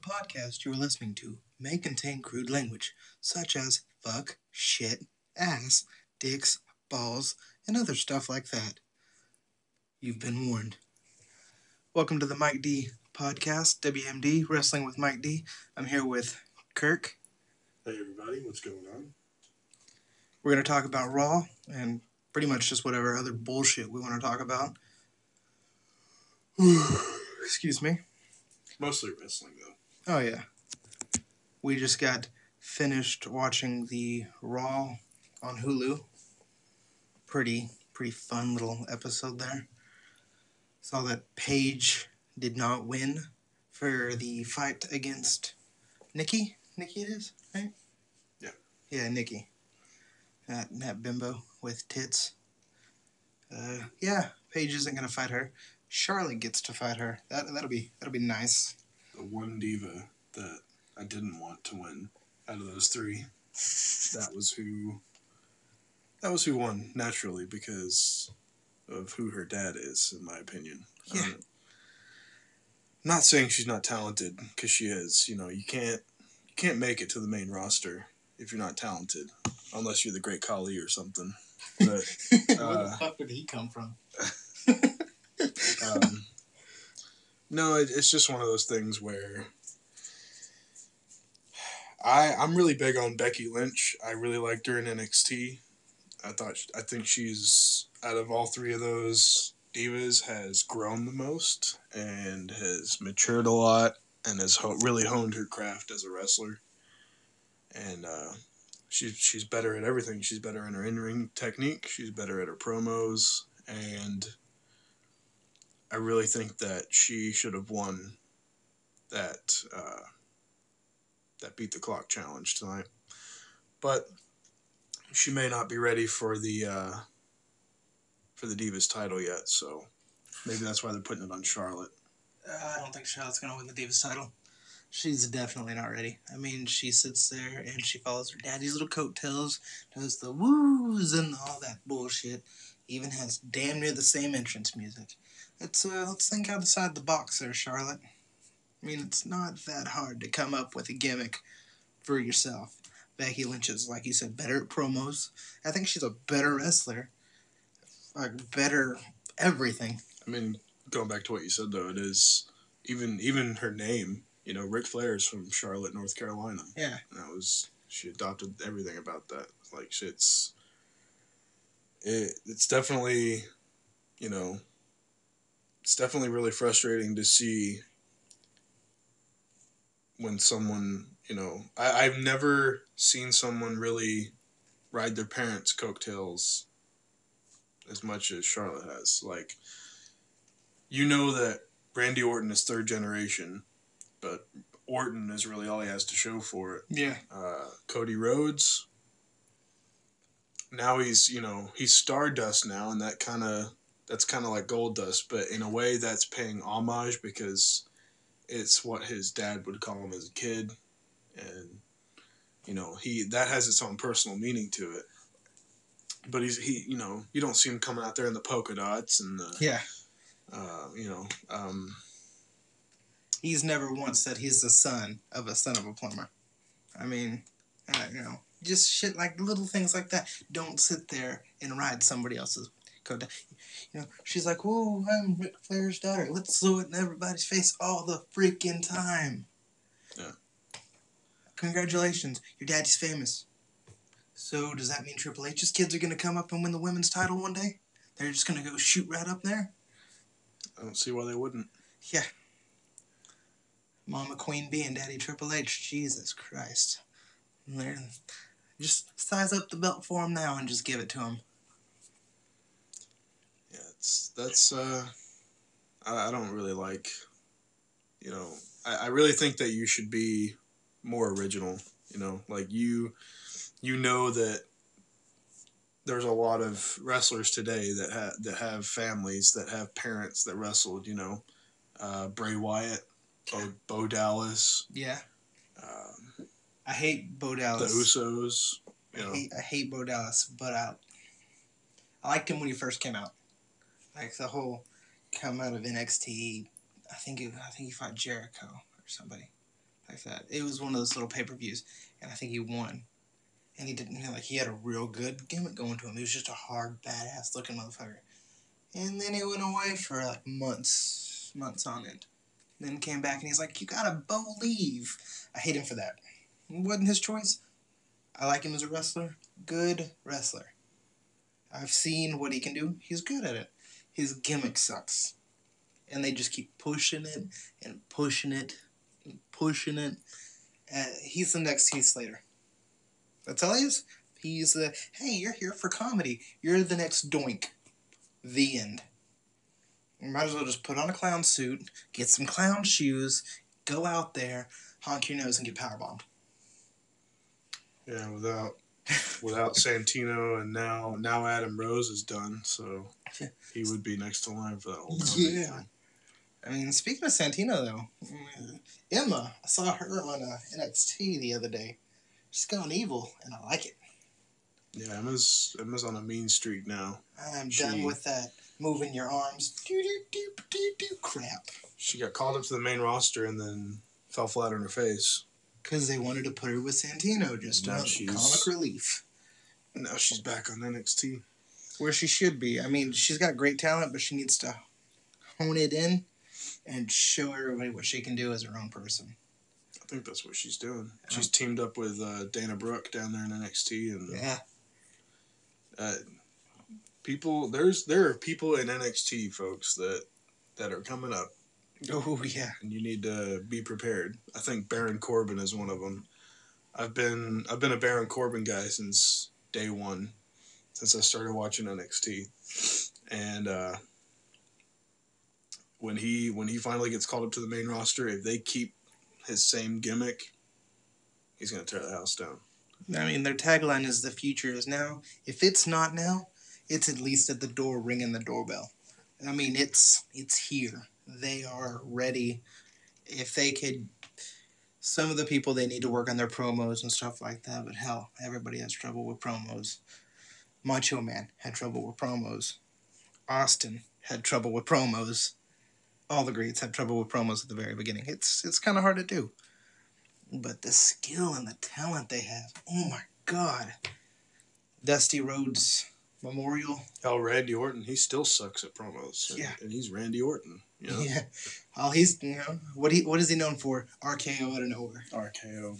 podcast you are listening to may contain crude language, such as fuck, shit, ass, dicks, balls, and other stuff like that. You've been warned. Welcome to the Mike D podcast, WMD, Wrestling with Mike D. I'm here with Kirk. Hey everybody, what's going on? We're going to talk about Raw and pretty much just whatever other bullshit we want to talk about. Excuse me. Mostly wrestling though. Oh yeah. We just got finished watching the Raw on Hulu. Pretty fun little episode there. Saw that Paige did not win for the fight against Nikki. Nikki it is, right? Yeah. Yeah, Nikki. That bimbo with tits. Yeah, Paige isn't gonna fight her. Charlotte gets to fight her. That'll be nice. The one diva that I didn't want to win out of those three. That was who won naturally because of who her dad is, in my opinion. Yeah. Not saying she's not talented, because she is. You know, you can't make it to the main roster if you're not talented, unless you're the Great Khali or something. But where the fuck did he come from? No, it's just one of those things where I'm really big on Becky Lynch. I really liked her in NXT. I think she's, out of all three of those divas, has grown the most and has matured a lot and has really honed her craft as a wrestler. And she's better at everything. She's better in her in-ring technique. She's better at her promos. And I really think that she should have won that Beat the Clock challenge tonight. But she may not be ready for the Divas title yet, so maybe that's why they're putting it on Charlotte. I don't think Charlotte's going to win the Divas title. She's definitely not ready. I mean, she sits there and she follows her daddy's little coattails, does the woos and all that bullshit, even has damn near the same entrance music. Let's think outside the box there, Charlotte. I mean, it's not that hard to come up with a gimmick for yourself. Becky Lynch is, like you said, better at promos. I think she's a better wrestler. Like, better everything. I mean, going back to what you said, though, it is, even her name, you know, Ric Flair is from Charlotte, North Carolina. Yeah. And she adopted everything about that. Like, it's definitely, you know, it's definitely really frustrating to see when someone, you know, I've never seen someone really ride their parents' coattails as much as Charlotte has. Like, you know that Randy Orton is third generation, but Orton is really all he has to show for it. Yeah. Cody Rhodes, now he's Stardust now, and that's kind of like Gold Dust, but in a way that's paying homage because it's what his dad would call him as a kid, and you know that has its own personal meaning to it. But he you know, you don't see him coming out there in the polka dots and the he's never once said he's the son of a plumber. I mean, you know, just shit like little things like that. Don't sit there and ride somebody else's coat. You know, she's like, "Whoa, I'm Ric Flair's daughter. Let's throw it in everybody's face all the freaking time." Yeah. Congratulations, your daddy's famous. So does that mean Triple H's kids are gonna come up and win the women's title one day? They're just gonna go shoot right up there? I don't see why they wouldn't. Yeah. Mama Queen Bee and Daddy Triple H, Jesus Christ. Just size up the belt for him now and just give it to him. Yeah, I don't really like, you know, I really think that you should be more original, you know, like you know that there's a lot of wrestlers today that have families, that have parents that wrestled, you know, Bray Wyatt, Bo Dallas. Yeah. I hate Bo Dallas. The Usos. I hate Bo Dallas, but I liked him when he first came out. Like the whole come out of NXT. I think he fought Jericho or somebody. like that. It was one of those little pay-per-views, and I think he won. And he didn't, he had a real good gimmick going to him. He was just a hard, badass looking motherfucker. And then he went away for like months on end. Then came back and he's like, "You gotta believe." I hate him for that. It wasn't his choice. I like him as a wrestler. Good wrestler. I've seen what he can do. He's good at it. His gimmick sucks. And they just keep pushing it and pushing it and pushing it. He's the next Heath Slater. That's all he is. He's the, hey, you're here for comedy. You're the next Doink. The end. You might as well just put on a clown suit, get some clown shoes, go out there, honk your nose, and get powerbombed. Yeah, without Santino, and now Adam Rose is done, so he would be next to line for that whole comedy thing. I mean, speaking of Santino, though, Emma, I saw her on NXT the other day. She's gone evil, and I like it. Yeah, Emma's on a mean streak now. I'm done with that moving your arms crap. She got called up to the main roster and then fell flat on her face. Because they wanted to put her with Santino, just comic relief. Now she's back on NXT. Where she should be. I mean, she's got great talent, but she needs to hone it in and show everybody what she can do as her own person. I think that's what she's doing. She's teamed up with Dana Brooke down there in NXT, and yeah. There are people in NXT, folks, that are coming up. Oh yeah. And you need to be prepared. I think Baron Corbin is one of them. I've been a Baron Corbin guy since day one, since I started watching NXT, and when he finally gets called up to the main roster, if they keep his same gimmick, he's gonna tear the house down. I mean, their tagline is "The future is now." If it's not now, it's at least at the door ringing the doorbell. I mean, it's here. They are ready. If they could, some of the people, they need to work on their promos and stuff like that, but hell, everybody has trouble with promos. Macho Man had trouble with promos. Austin had trouble with promos. All the greats had trouble with promos at the very beginning. It's kind of hard to do. But the skill and the talent they have, oh my God. Dusty Rhodes Memorial. Oh, Randy Orton, he still sucks at promos. Yeah. And he's Randy Orton. You know? Yeah. Well, he's, what is he known for? RKO out of nowhere. RKO.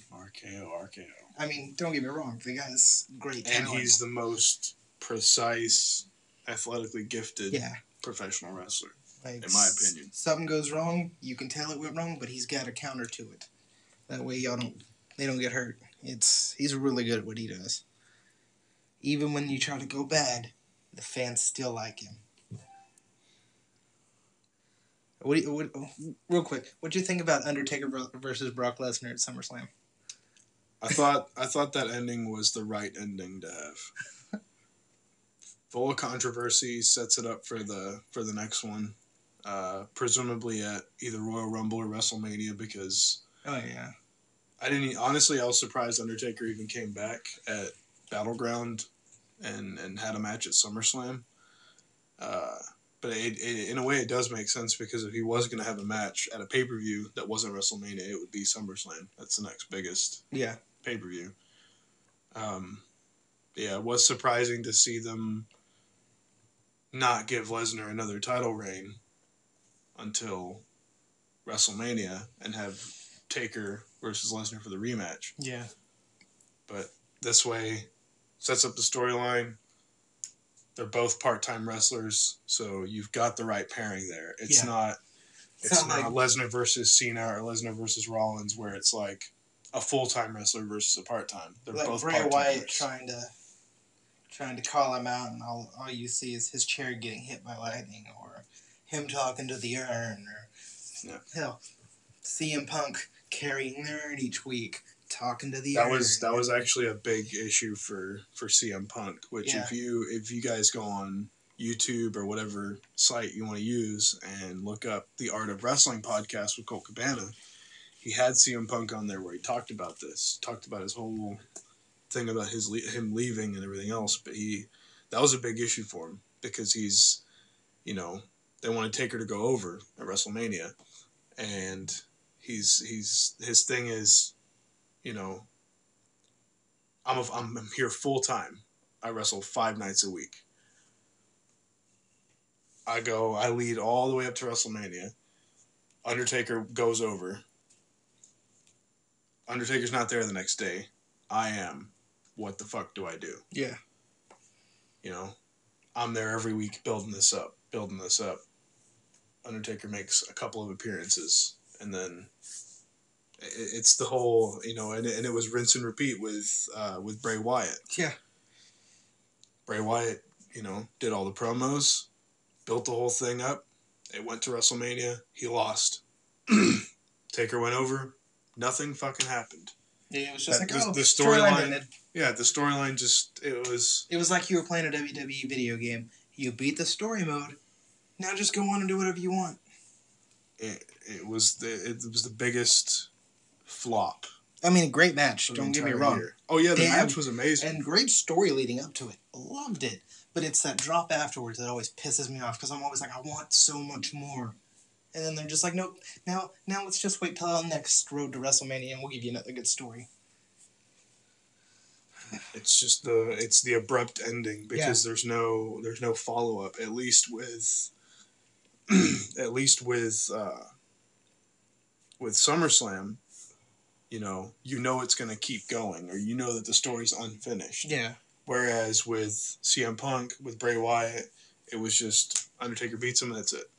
I mean, don't get me wrong. The guy's great talent. And he's the most precise, athletically gifted professional wrestler, in my opinion. Something goes wrong, you can tell it went wrong, but he's got a counter to it. That way they don't get hurt. He's really good at what he does. Even when you try to go bad, the fans still like him. Real quick, what do you think about Undertaker versus Brock Lesnar at SummerSlam? I thought that ending was the right ending to have. Full of controversy, sets it up for the next one, presumably at either Royal Rumble or WrestleMania, because oh yeah, I was surprised Undertaker even came back at Battleground and had a match at SummerSlam. But in a way, it does make sense, because if he was going to have a match at a pay-per-view that wasn't WrestleMania, it would be SummerSlam. That's the next biggest pay-per-view. It was surprising to see them not give Lesnar another title reign until WrestleMania and have Taker versus Lesnar for the rematch. Yeah. But this way, sets up the storyline. They're both part-time wrestlers, so you've got the right pairing there. It's not like Lesnar versus Cena or Lesnar versus Rollins, where it's like a full-time wrestler versus a part-time. They're like both Bray part-timers. Wyatt trying to call him out, and all you see is his chair getting hit by lightning, or him talking to the urn, or hell, CM Punk carrying the urn each week, talking to the urn. That was actually a big issue for CM Punk, which if you guys go on YouTube or whatever site you want to use and look up the Art of Wrestling podcast with Colt Cabana, he had CM Punk on there where he talked about his whole thing about him leaving and everything else. But that was a big issue for him, because he's, they wanted Taker to go over at WrestleMania, and his thing is, you know, I'm here full time. I wrestle 5 nights a week. I lead all the way up to WrestleMania. Undertaker goes over. Undertaker's not there the next day. I am. What the fuck do I do? Yeah. You know, I'm there every week building this up. Undertaker makes a couple of appearances, and then it's the whole, you know, and it was rinse and repeat with Bray Wyatt. Yeah. Bray Wyatt, you know, did all the promos, built the whole thing up. It went to WrestleMania. He lost. Taker went over. Nothing fucking happened. Yeah, it was just the storyline. Yeah, the storyline just it was like you were playing a WWE video game. You beat the story mode. Now just go on and do whatever you want. It was the biggest flop. I mean, great match. Don't get me wrong. Year. Oh yeah, the match was amazing and great story leading up to it. Loved it, but it's that drop afterwards that always pisses me off because I'm always like, I want so much more, and then they're just like, nope. Now let's just wait till our next road to WrestleMania and we'll give you another good story. It's just the abrupt ending because there's no follow up. At least with SummerSlam, you know it's going to keep going, or you know that the story's unfinished. Yeah. Whereas with CM Punk, with Bray Wyatt, it was just Undertaker beats him and that's it.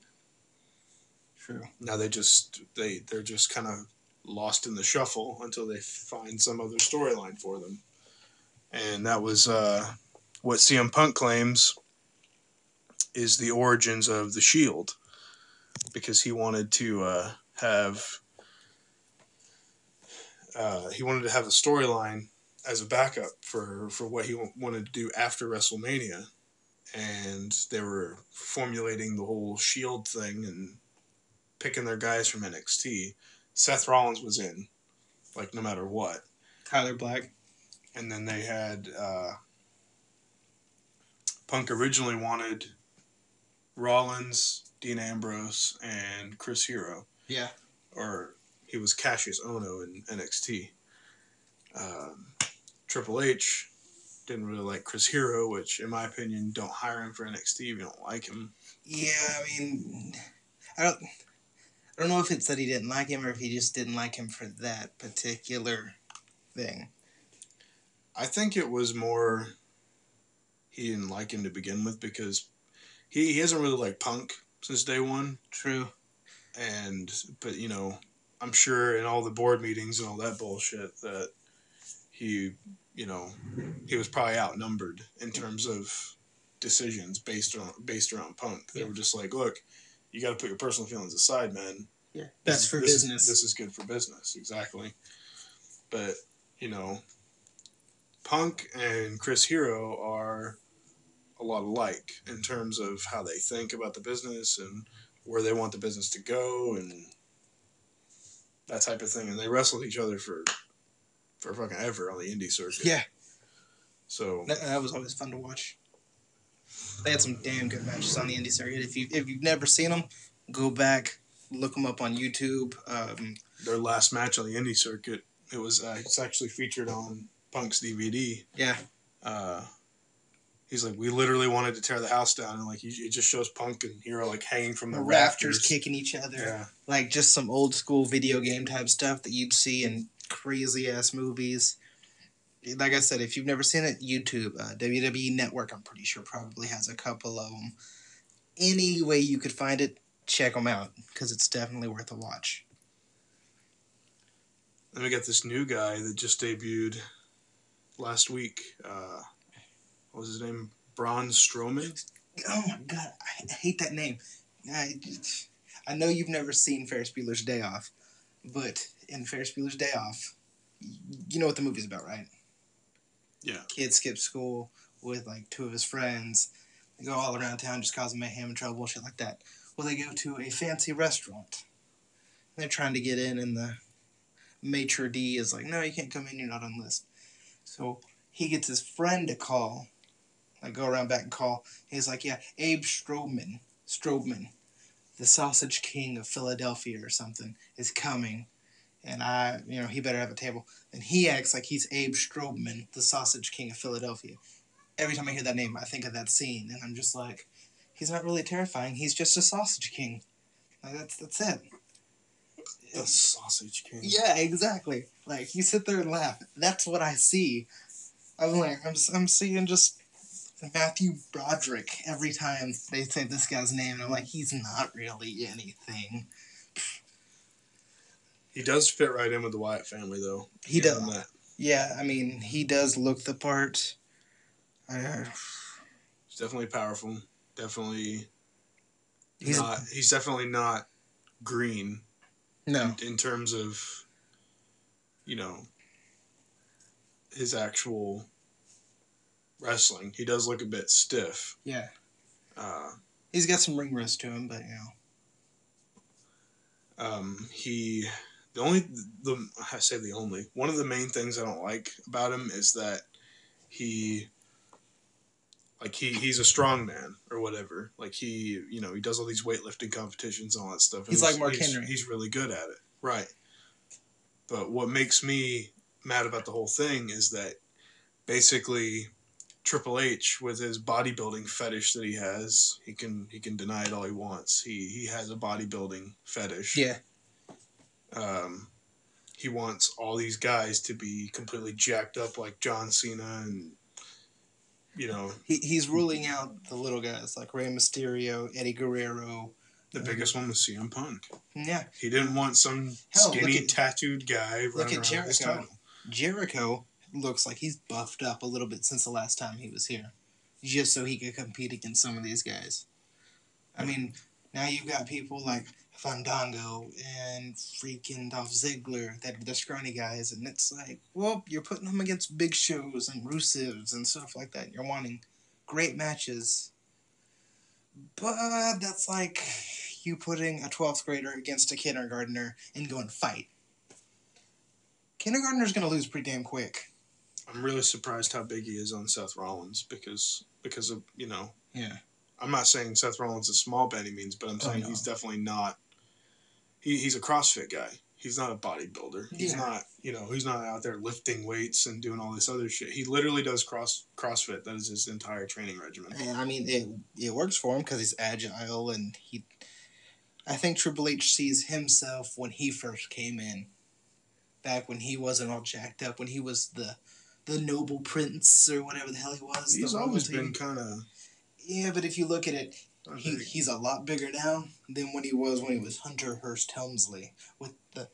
True. Now they're just kind of lost in the shuffle until they find some other storyline for them. And that was what CM Punk claims is the origins of the Shield, because he wanted to have a storyline as a backup for what he wanted to do after WrestleMania, and they were formulating the whole Shield thing and picking their guys from NXT. Seth Rollins was in, like, no matter what. Tyler Black. And then they had Punk originally wanted Rollins, Dean Ambrose, and Chris Hero. Yeah. Or he was Cassius Ohno in NXT. Triple H didn't really like Chris Hero, which, in my opinion, don't hire him for NXT if you don't like him. Yeah, I mean, I don't know if it's that he didn't like him or if he just didn't like him for that particular thing. I think it was more he didn't like him to begin with because he hasn't really liked Punk since day one. True. But, you know, I'm sure in all the board meetings and all that bullshit that he was probably outnumbered in terms of decisions based around Punk. They were just like, look, you got to put your personal feelings aside, man. Yeah, that's for business. This is good for business, exactly. But, you know, Punk and Chris Hero are a lot alike in terms of how they think about the business and where they want the business to go and that type of thing. And they wrestled each other for fucking ever on the indie circuit. Yeah. So that was always fun to watch. They had some damn good matches on the indie circuit. If you've never seen them, go back, look them up on YouTube. Their last match on the indie circuit, it's actually featured on Punk's DVD. Yeah. He's like, we literally wanted to tear the house down, and like it just shows Punk and Hero like hanging from the rafters kicking each other. Yeah. Like just some old school video game type stuff that you'd see in crazy ass movies. Like I said, if you've never seen it, YouTube, WWE Network, I'm pretty sure probably has a couple of them. Any way you could find it, check them out because it's definitely worth a watch. Then we got this new guy that just debuted last week. What was his name? Braun Strowman? Oh my god, I hate that name. I know you've never seen Ferris Bueller's Day Off, but in Ferris Bueller's Day Off, you know what the movie's about, right? Yeah. Kid skips school with like two of his friends. They go all around town just causing mayhem and trouble, shit like that. Well, they go to a fancy restaurant. They're trying to get in, and the maitre d' is like, no, you can't come in, you're not on the list. So he gets his friend to call, like go around back and call. He's like, yeah, Abe Strobman, the Sausage King of Philadelphia or something, is coming. and he better have a table. And he acts like he's Abe Strobman, the Sausage King of Philadelphia. Every time I hear that name, I think of that scene, and I'm just like, he's not really terrifying. He's just a Sausage King. Like, that's it. The Sausage King. Yeah, exactly. Like, you sit there and laugh. That's what I see. I'm seeing just Matthew Broderick every time they say this guy's name, and I'm like, he's not really anything. He does fit right in with the Wyatt family, though. He does. Yeah, I mean, he does look the part. He's definitely powerful. Definitely He's not. He's definitely not green. No. In terms of, his actual wrestling, he does look a bit stiff. Yeah. He's got some ring rust to him, but one of the main things I don't like about him is that he's a strong man or whatever. Like he does all these weightlifting competitions and all that stuff. He's like Mark Henry. He's really good at it. Right. But what makes me mad about the whole thing is that basically Triple H, with his bodybuilding fetish that he has, he can deny it all he wants. He has a bodybuilding fetish. Yeah. He wants all these guys to be completely jacked up like John Cena and he's ruling out the little guys like Rey Mysterio, Eddie Guerrero. The biggest one was CM Punk. Yeah. He didn't want some skinny tattooed guy running around with his title. Jericho looks like he's buffed up a little bit since the last time he was here, just so he could compete against some of these guys. I mean, now you've got people like Fandango and freaking Dolph Ziggler that are the scrawny guys, and it's like, well, you're putting them against Big Shows and Rusevs and stuff like that. You're wanting great matches, but that's like you putting a 12th grader against a kindergartner and going fight. Kindergartner's going to lose pretty damn quick. I'm really surprised how big he is on Seth Rollins because of, Yeah. I'm not saying Seth Rollins is small by any means, but I'm saying he's definitely not. He's a CrossFit guy. He's not a bodybuilder. He's not, he's not out there lifting weights and doing all this other shit. He literally does CrossFit. That is his entire training regimen. And, I mean, it works for him because he's agile, and I think Triple H sees himself when he first came in, back when he wasn't all jacked up, when he was the noble prince or whatever the hell he was. He's always been kind of... Yeah, but if you look at it, he's a lot bigger now than when he was Hunter Hearst Helmsley, with the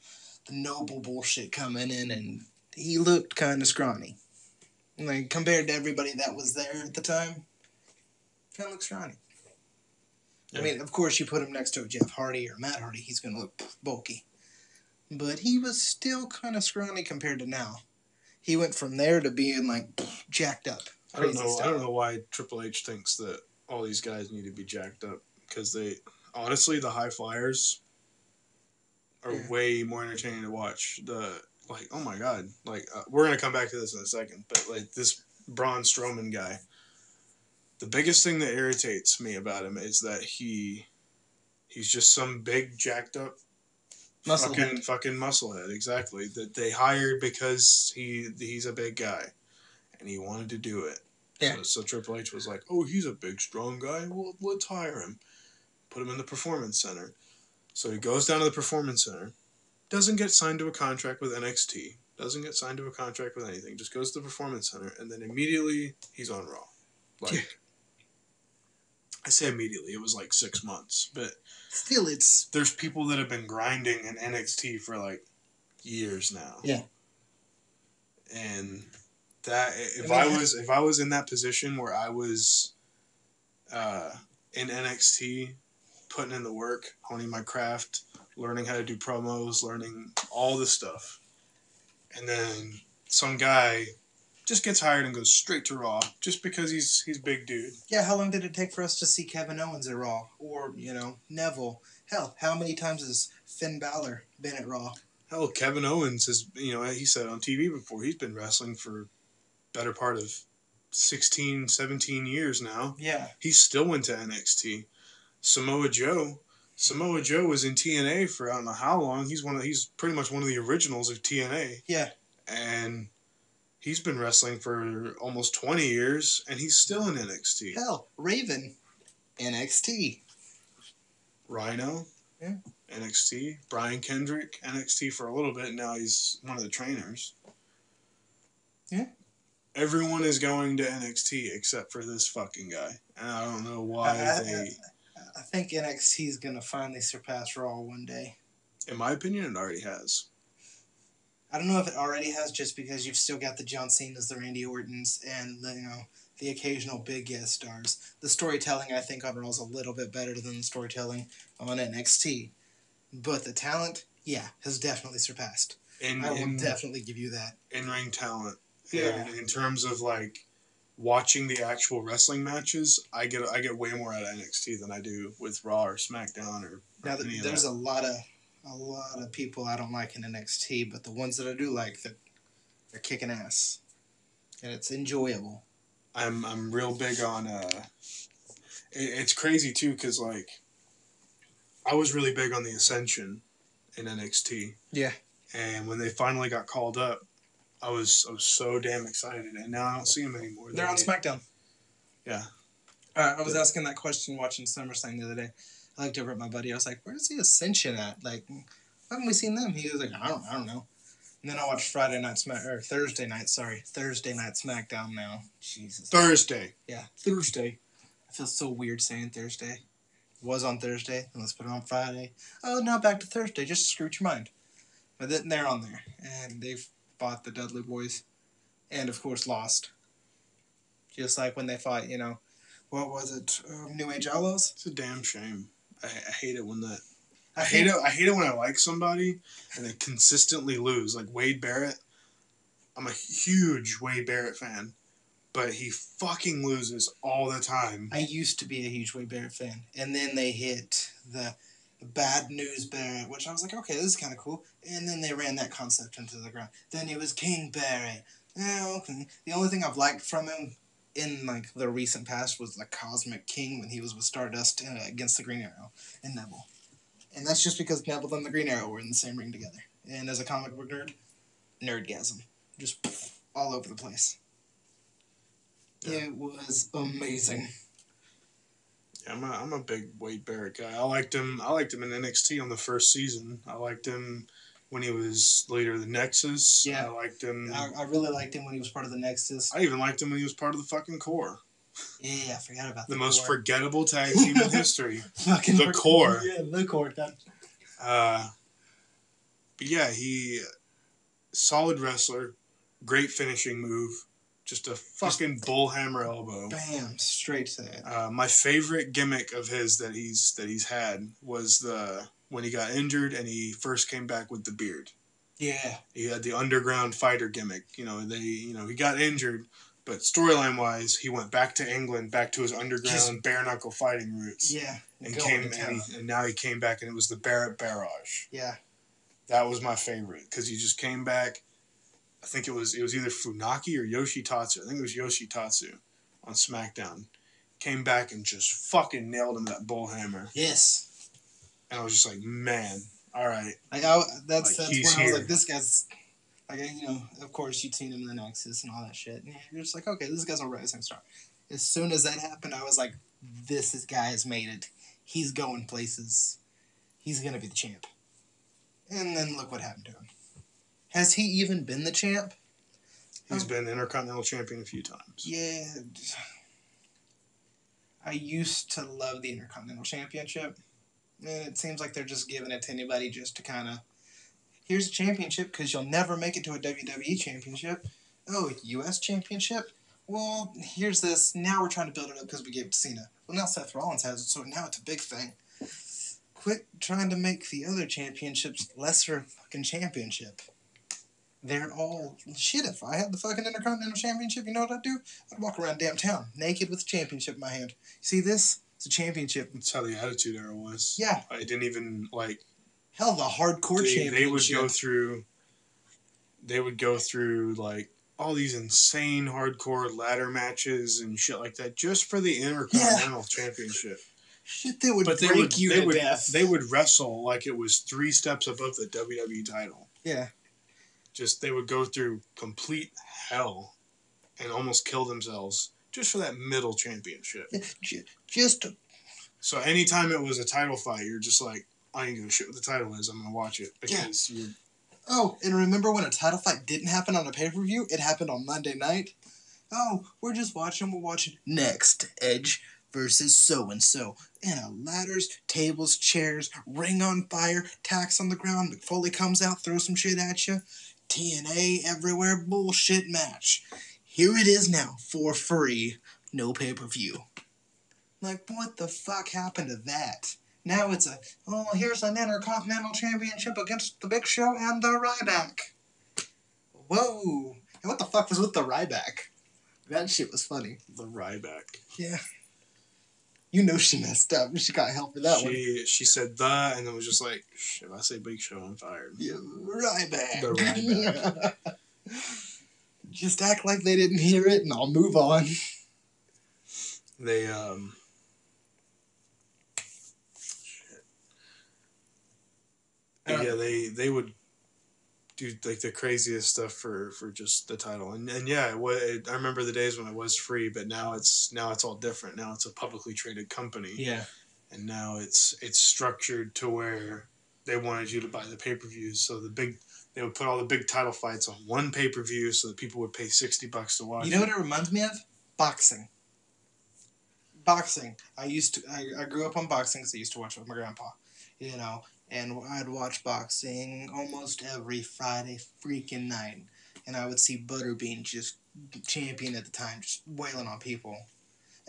noble bullshit coming in, and he looked kind of scrawny. Like, compared to everybody that was there at the time, kind of looked scrawny. Yeah. I mean, of course, you put him next to Jeff Hardy or Matt Hardy, he's going to look bulky. But he was still kind of scrawny compared to now. He went from there to being, like, jacked up. I don't know why Triple H thinks that all these guys need to be jacked up, because honestly, the high flyers are way more entertaining to watch. Oh my god, we're gonna come back to this in a second, but this Braun Strowman guy, the biggest thing that irritates me about him is that he's just some big jacked up fucking musclehead, exactly, that they hired because he's a big guy. And he wanted to do it. Yeah. So Triple H was like, oh, he's a big, strong guy. Well, let's hire him. Put him in the Performance Center. So he goes down to the Performance Center. Doesn't get signed to a contract with NXT. Doesn't get signed to a contract with anything. Just goes to the Performance Center. And then immediately, he's on Raw. I say immediately. It was 6 months. But still, there's people that have been grinding in NXT for, years now. Yeah. And... that if I was in that position where I was in NXT, putting in the work, honing my craft, learning how to do promos, learning all this stuff, and then some guy just gets hired and goes straight to Raw just because he's big dude. Yeah, how long did it take for us to see Kevin Owens at Raw, or Neville? Hell, how many times has Finn Balor been at Raw? Hell, Kevin Owens has, he said on TV before, he's been wrestling for better part of 16, 17 years now. Yeah. He still went to NXT. Samoa Joe Samoa Joe was in TNA for I don't know how long. He's pretty much one of the originals of TNA. Yeah. And he's been wrestling for almost 20 years, and he's still in NXT. Hell, Raven, NXT. Rhino, yeah. NXT. Brian Kendrick, NXT for a little bit. Now he's one of the trainers. Yeah. Everyone is going to NXT except for this fucking guy. And I don't know why I think NXT is going to finally surpass Raw one day. In my opinion, it already has. I don't know if it already has, just because you've still got the John Cena's, the Randy Ortons, and the occasional big guest stars. The storytelling, I think, on Raw is a little bit better than the storytelling on NXT. But the talent, yeah, has definitely surpassed. I will definitely give you that. In-ring talent. Yeah. And in terms of, like, watching the actual wrestling matches, I get way more out of NXT than I do with Raw or SmackDown or now, any of there's that. a lot of people I don't like in NXT, but the ones that I do like, they're kicking ass, and it's enjoyable. I'm real big on. It's crazy too, because like, I was really big on the Ascension in NXT. Yeah. And when they finally got called up, I was so damn excited, and now I don't see them anymore. They're on SmackDown. Yeah. I was asking that question watching SummerSlam the other day. I looked over at my buddy. I was like, "Where's the Ascension at? Like, why haven't we seen them?" He was like, "I don't know." And then I watched Thursday night SmackDown now. Jesus. Thursday. Yeah, Thursday. I feel so weird saying Thursday. It was on Thursday, and let's put it on Friday. Oh, now back to Thursday. Just screw with your mind. But then they're on there, and they've fought the Dudley Boys, and of course lost. Just like when they fought, what was it? New Age Outlaws. It's a damn shame. I hate it when that. I hate it when I like somebody and they consistently lose. Like Wade Barrett. I'm a huge Wade Barrett fan, but he fucking loses all the time. I used to be a huge Wade Barrett fan, and then they hit the Bad News Barrett, which I was like, okay, this is kind of cool. And then they ran that concept into the ground. Then it was King Barrett. Okay. The only thing I've liked from him in like the recent past was the Cosmic King when he was with Stardust against the Green Arrow and Neville. And that's just because Neville and the Green Arrow were in the same ring together. And as a comic book nerd, nerdgasm. Just all over the place. Yeah. It was amazing. Yeah, I'm a big Wade Barrett guy. I liked him in NXT on the first season. I liked him when he was leader of the Nexus. Yeah. I liked him. I really liked him when he was part of the Nexus. I even liked him when he was part of the fucking Core. Yeah, I forgot about the most forgettable tag team in history. Fucking the Core. Yeah, the Core. But yeah, he solid wrestler, great finishing move, just a fucking bullhammer elbow. Bam, straight to it. My favorite gimmick of his that he's had was when he got injured and he first came back with the beard. Yeah. He had the underground fighter gimmick. He got injured. But storyline wise, he went back to England, back to his underground bare knuckle fighting roots. Yeah, and now he came back, and it was the Barrett Barrage. Yeah, that was my favorite because he just came back. I think it was either Funaki or Yoshitatsu. I think it was Yoshitatsu on SmackDown. Came back and just fucking nailed him with that bullhammer. Yes. And I was just like, man, all right. That's when I was like, this guy's. Of course, you'd seen him in the Nexus and all that shit. And you're just like, okay, this guy's a rising star. As soon as that happened, I was like, this guy has made it. He's going places. He's going to be the champ. And then look what happened to him. Has he even been the champ? He's been Intercontinental Champion a few times. Yeah. I used to love the Intercontinental Championship. And it seems like they're just giving it to anybody just to kind of... Here's a championship because you'll never make it to a WWE championship. Oh, U.S. championship? Well, here's this. Now we're trying to build it up because we gave it to Cena. Well, now Seth Rollins has it, so now it's a big thing. Quit trying to make the other championships lesser fucking championship. They're all... Shit, if I had the fucking Intercontinental Championship, you know what I'd do? I'd walk around damn town naked with a championship in my hand. See this? It's a championship. That's how the Attitude Era was. Yeah. I didn't even, like... Hell, the hardcore championship. They would go through like all these insane hardcore ladder matches and shit like that just for the Intercontinental Championship. Shit that would But break you to death. They would wrestle like it was 3 steps above the WWE title. Yeah. Just they would go through complete hell and almost kill themselves just for that middle championship. Just. So anytime it was a title fight, you're just like, I ain't gonna shit what the title is. I'm gonna watch it because you're. Oh, and remember when a title fight didn't happen on a pay-per-view? It happened on Monday night. Oh, we're watching next Edge versus so-and-so. And ladders, tables, chairs, ring on fire, tacks on the ground, McFoley comes out, throws some shit at you. TNA everywhere, bullshit match. Here it is now, for free, no pay-per-view. Like, what the fuck happened to that? Now it's here's an Intercontinental Championship against the Big Show and the Ryback. Whoa. And what the fuck was with the Ryback? That shit was funny. The Ryback. Yeah. You know she messed up. She got help for that one. She said the, and then was just like, if I say Big Show, I'm fired. Yeah, Ryback. The Ryback. Just act like they didn't hear it, and I'll move on. They, yeah, they would do like the craziest stuff for just the title, and yeah, I remember the days when it was free, but now it's all different. Now it's a publicly traded company, yeah, and now it's structured to where they wanted you to buy the pay-per-views, so they would put all the big title fights on one pay-per-view, so that people would pay $60 to watch. You know what it reminds me of? Boxing. I grew up on boxing because I used to watch with my grandpa, you know. And I'd watch boxing almost every Friday freaking night. And I would see Butterbean, just champion at the time, just wailing on people.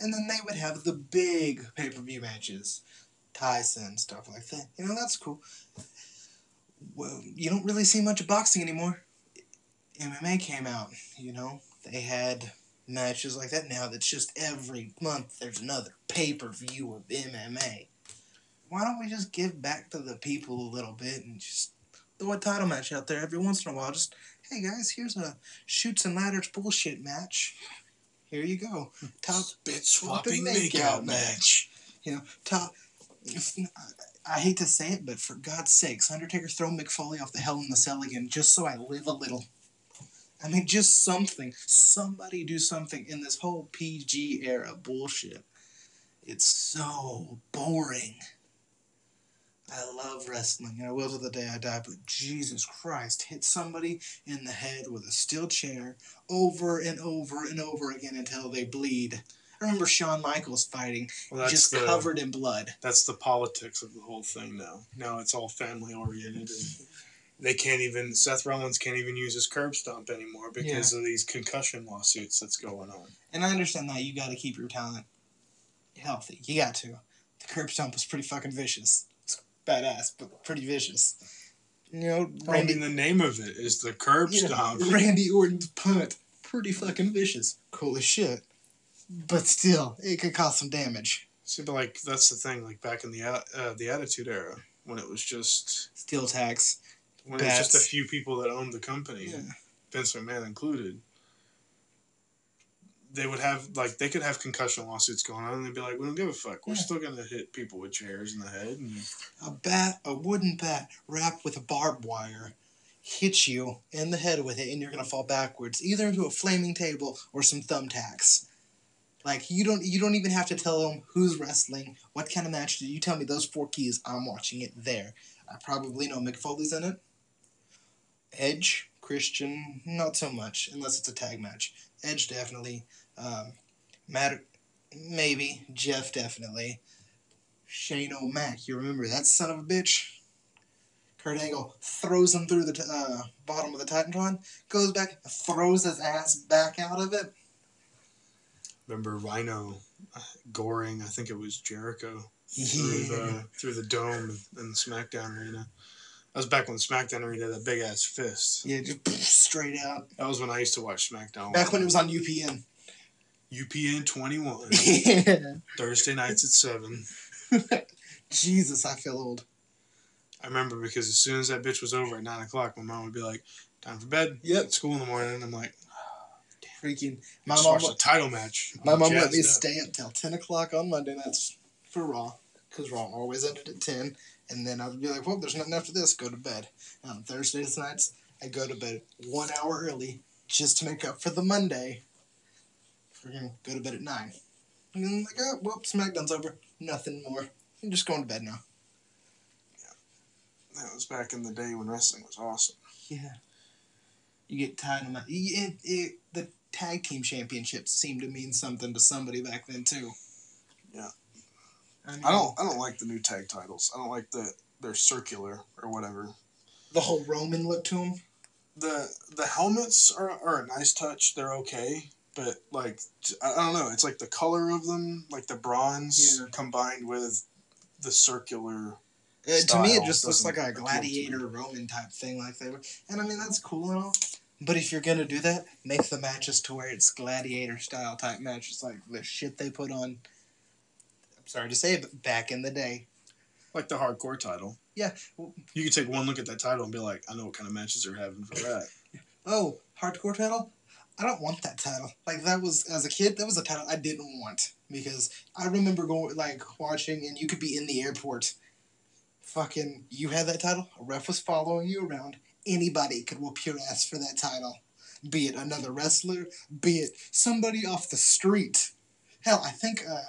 And then they would have the big pay-per-view matches. Tyson, stuff like that. You know, that's cool. Well, you don't really see much of boxing anymore. MMA came out, you know. They had matches like that now that's just every month there's another pay-per-view of MMA. Why don't we just give back to the people a little bit and just throw a title match out there every once in a while? Just, hey guys, here's a Chutes and Ladders bullshit match. Here you go. Top spit swapping makeout match. You know, top. I hate to say it, but for God's sakes, Undertaker throw McFoley off the Hell in the Cell again, just so I live a little. I mean, just something. Somebody do something in this whole PG era bullshit. It's so boring. I love wrestling, and I will to the day I die, but Jesus Christ, hit somebody in the head with a steel chair over and over and over again until they bleed. I remember Shawn Michaels fighting, just covered in blood. That's the politics of the whole thing now. Now it's all family-oriented, and they can't even, Seth Rollins can't even use his curb stomp anymore because of these concussion lawsuits that's going on. And I understand that you got to keep your talent healthy. You got to. The curb stomp was pretty fucking vicious. Badass, but pretty vicious. You know, Randy. I mean, the name of it is the curb stomp. Randy Orton's punt, pretty fucking vicious. Cool as shit. But still, it could cause some damage. See, but like that's the thing. Like back in the Attitude Era, when it was just steel tags, when it was just a few people that owned the company, Vince McMahon included. They would have, like, they could have concussion lawsuits going on, and they'd be like, we don't give a fuck. We're still going to hit people with chairs in the head. And a wooden bat wrapped with a barbed wire hits you in the head with it, and you're going to fall backwards, either into a flaming table or some thumbtacks. Like, you don't even have to tell them who's wrestling, what kind of match. You tell me those 4 keys, I'm watching it there. I probably know Mick Foley's in it. Edge, Christian, not so much, unless it's a tag match. Edge, definitely. Matt, maybe. Jeff, definitely. Shane O'Mac, you remember that son of a bitch? Kurt Angle throws him through the bottom of the Titantron, goes back, throws his ass back out of it. Remember Rhino goring, I think it was Jericho, through the dome in the SmackDown arena. That was back when SmackDown arena had that big ass fist. Yeah, just straight out. That was when I used to watch SmackDown. Back when it was on UPN. UPN 21. Yeah. Thursday nights at 7. Jesus, I feel old. I remember because as soon as that bitch was over at 9 o'clock, my mom would be like, time for bed. Yep. At school in the morning. And I'm like, damn. Freaking. My mom watched the title match. My mom let me stay up till 10 o'clock on Monday nights for Raw. because Raw always ended at 10. And then I would be like, well, there's nothing after this. Go to bed. And on Thursdays nights, I go to bed 1 hour early just to make up for the Monday. Go to bed at 9. And then like, oh, well, SmackDown's over. Nothing more. I'm just going to bed now. That was back in the day when wrestling was awesome. Yeah. You get tired of the tag team championships seem to mean something to somebody back then too. Yeah. I mean, I don't like the new tag titles. I don't like they're circular or whatever. The whole Roman look to them. The helmets are a nice touch. They're okay, but like I don't know. It's like the color of them, like the bronze combined with the circular. To me, it just looks like a gladiator Roman type thing, like they were. And I mean, that's cool and all. But if you're gonna do that, make the matches to where it's gladiator style type matches, like the shit they put on. I'm sorry to say it, but back in the day, like the hardcore title. Yeah, you could take one look at that title and be like, I know what kind of matches they're having for that. Oh, hardcore title? I don't want that title. Like, that was, as a kid, that was a title I didn't want. Because I remember going, like, watching, and you could be in the airport. Fucking, you had that title, a ref was following you around. Anybody could whoop your ass for that title. Be it another wrestler, be it somebody off the street. Hell, I think, I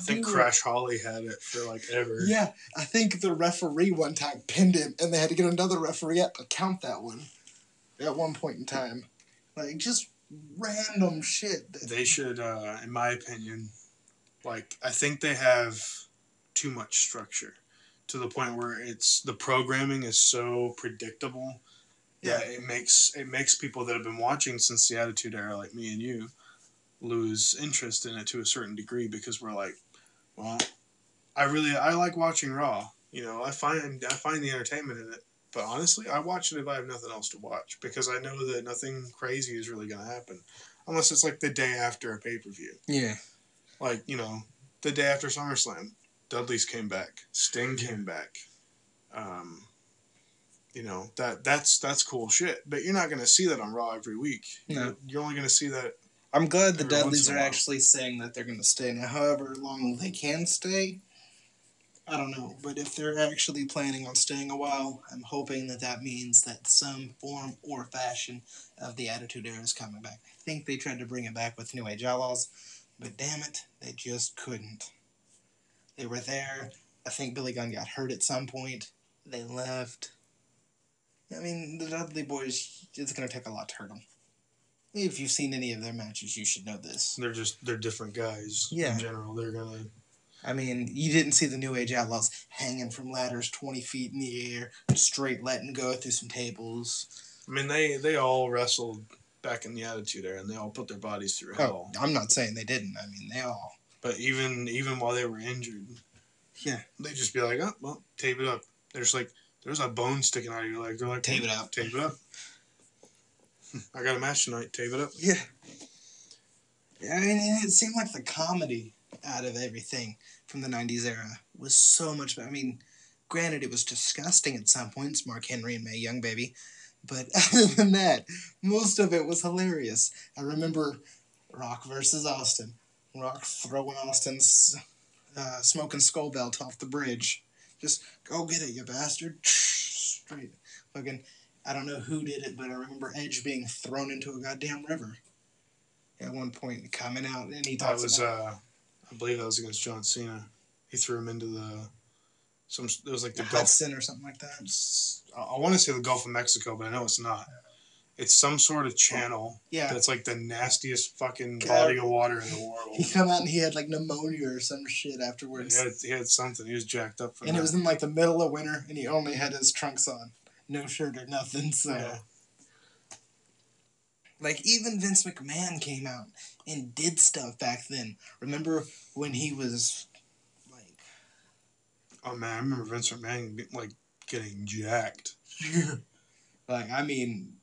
think Crash Holly had it for, like, ever. Yeah, I think the referee one time pinned him, and they had to get another referee up to count that one. At one point in time. Like, just random shit. They should, in my opinion, like, I think they have too much structure to the point where the programming is so predictable that it makes people that have been watching since the Attitude Era, like me and you, lose interest in it to a certain degree because we're like, well, I like watching Raw. You know, I find the entertainment in it. But honestly, I watch it if I have nothing else to watch because I know that nothing crazy is really going to happen. Unless it's like the day after a pay-per-view. Yeah. Like, you know, the day after SummerSlam. Dudley's came back. Sting came back. You know, that's cool shit. But you're not going to see that on Raw every week. No. You're only going to see that. I'm glad the Dudleys are actually saying that they're going to stay. Now, however long they can stay, I don't know, but if they're actually planning on staying a while, I'm hoping that means that some form or fashion of the Attitude Era is coming back. I think they tried to bring it back with New Age Outlaws, but damn it, they just couldn't. They were there. I think Billy Gunn got hurt at some point. They left. I mean, the Dudley Boys, it's going to take a lot to hurt them. If you've seen any of their matches, you should know this. They're different guys in general. They're going to... I mean, you didn't see the New Age Outlaws hanging from ladders 20 feet in the air, straight letting go through some tables. I mean, they all wrestled back in the Attitude Era, and they all put their bodies through hell. I'm not saying they didn't. I mean, they all. But even while they were injured, they'd just be like, oh, well, tape it up. There's a bone sticking out of your leg. They're like, tape it up. Tape it up. I got a match tonight. Tape it up. Yeah. I mean, it seemed like the comedy out of everything from the 90s era was so much better. I mean, granted, it was disgusting at some points, Mark Henry and Mae Young Baby, but other than that, most of it was hilarious. I remember Rock versus Austin. Rock throwing Austin's smoking skull belt off the bridge. Just, go get it, you bastard. Straight. Fucking, I don't know who did it, but I remember Edge being thrown into a goddamn river at one point, coming out, and he talks about... I believe that was against John Cena. He threw him into it was like the Gulf Hudson or something like that. I want to say the Gulf of Mexico, but I know it's not. It's some sort of channel. Yeah. That's like the nastiest fucking body of water in the world. He come out and he had like pneumonia or some shit afterwards. He had something. He was jacked up from it was in like the middle of winter, and he only had his trunks on, no shirt or nothing. So. Yeah. Like, even Vince McMahon came out and did stuff back then. Remember when he was, like... Oh, man, I remember Vince McMahon, like, getting jacked. Like, I mean,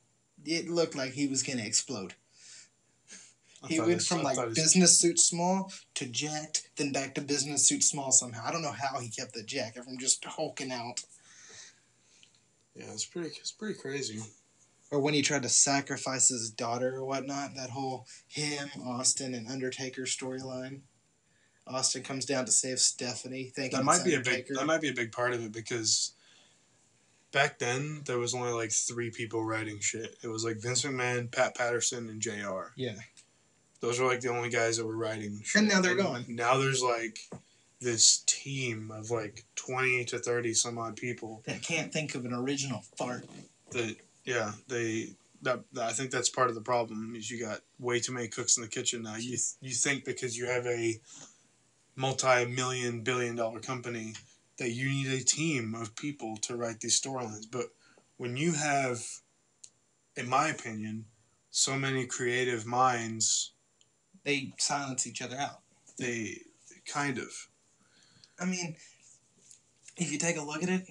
it looked like he was going to explode. He went from, like, business suit small to jacked, then back to business suit small somehow. I don't know how he kept the jacket from just hulking out. Yeah, it's pretty crazy. Or when he tried to sacrifice his daughter or whatnot, that whole him, Austin, and Undertaker storyline. Austin comes down to save Stephanie. Thinking That might be a big part of it, because back then there was only like 3 people writing shit. It was like Vince McMahon, Pat Patterson, and JR. Yeah. Those are like the only guys that were writing shit. And now they're gone. Now there's like this team of like 20 to 30 some odd people that can't think of an original fart. I think that's part of the problem, is you got way too many cooks in the kitchen now. You think because you have a multi-million billion-dollar company that you need a team of people to write these storylines, but when you have, in my opinion, so many creative minds, they silence each other out. They kind of. I mean, if you take a look at it,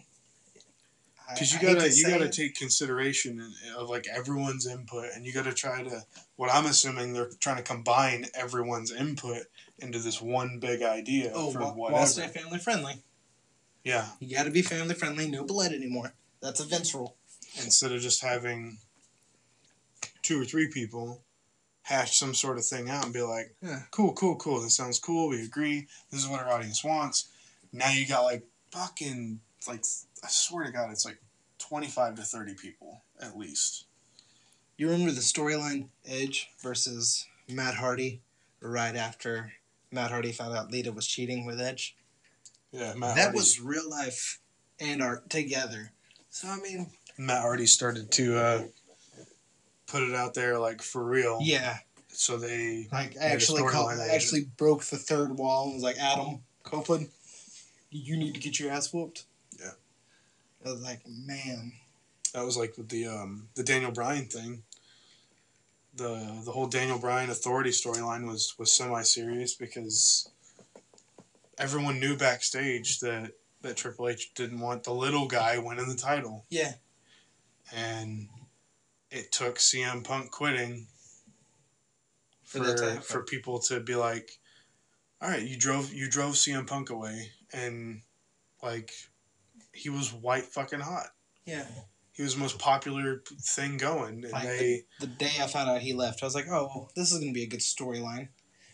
because you gotta take consideration of like everyone's input, and you gotta try to. What I'm assuming, they're trying to combine everyone's input into this one big idea. While stay family friendly. Yeah, you gotta be family friendly. No blood anymore. That's a Vince rule. Instead of just having 2 or 3 people hash some sort of thing out and be like, cool. This sounds cool. We agree. This is what our audience wants. Now you got like fucking like. I swear to God, it's like 25 to 30 people, at least. You remember the storyline Edge versus Matt Hardy right after Matt Hardy found out Lita was cheating with Edge? Yeah, That was real life and art together. So, I mean... Matt Hardy started to put it out there, like, for real. Yeah. So they... Like, actually broke the third wall and was like, Adam Copeland, you need to get your ass whooped. Yeah. I was like, man. That was like with the Daniel Bryan thing. The whole Daniel Bryan authority storyline was semi-serious, because everyone knew backstage that Triple H didn't want the little guy winning the title. Yeah. And it took CM Punk quitting for people to be like, all right, you drove CM Punk away, and like, he was white fucking hot. Yeah. He was the most popular thing going. And like the day I found out he left, I was like, oh, well, this is going to be a good storyline.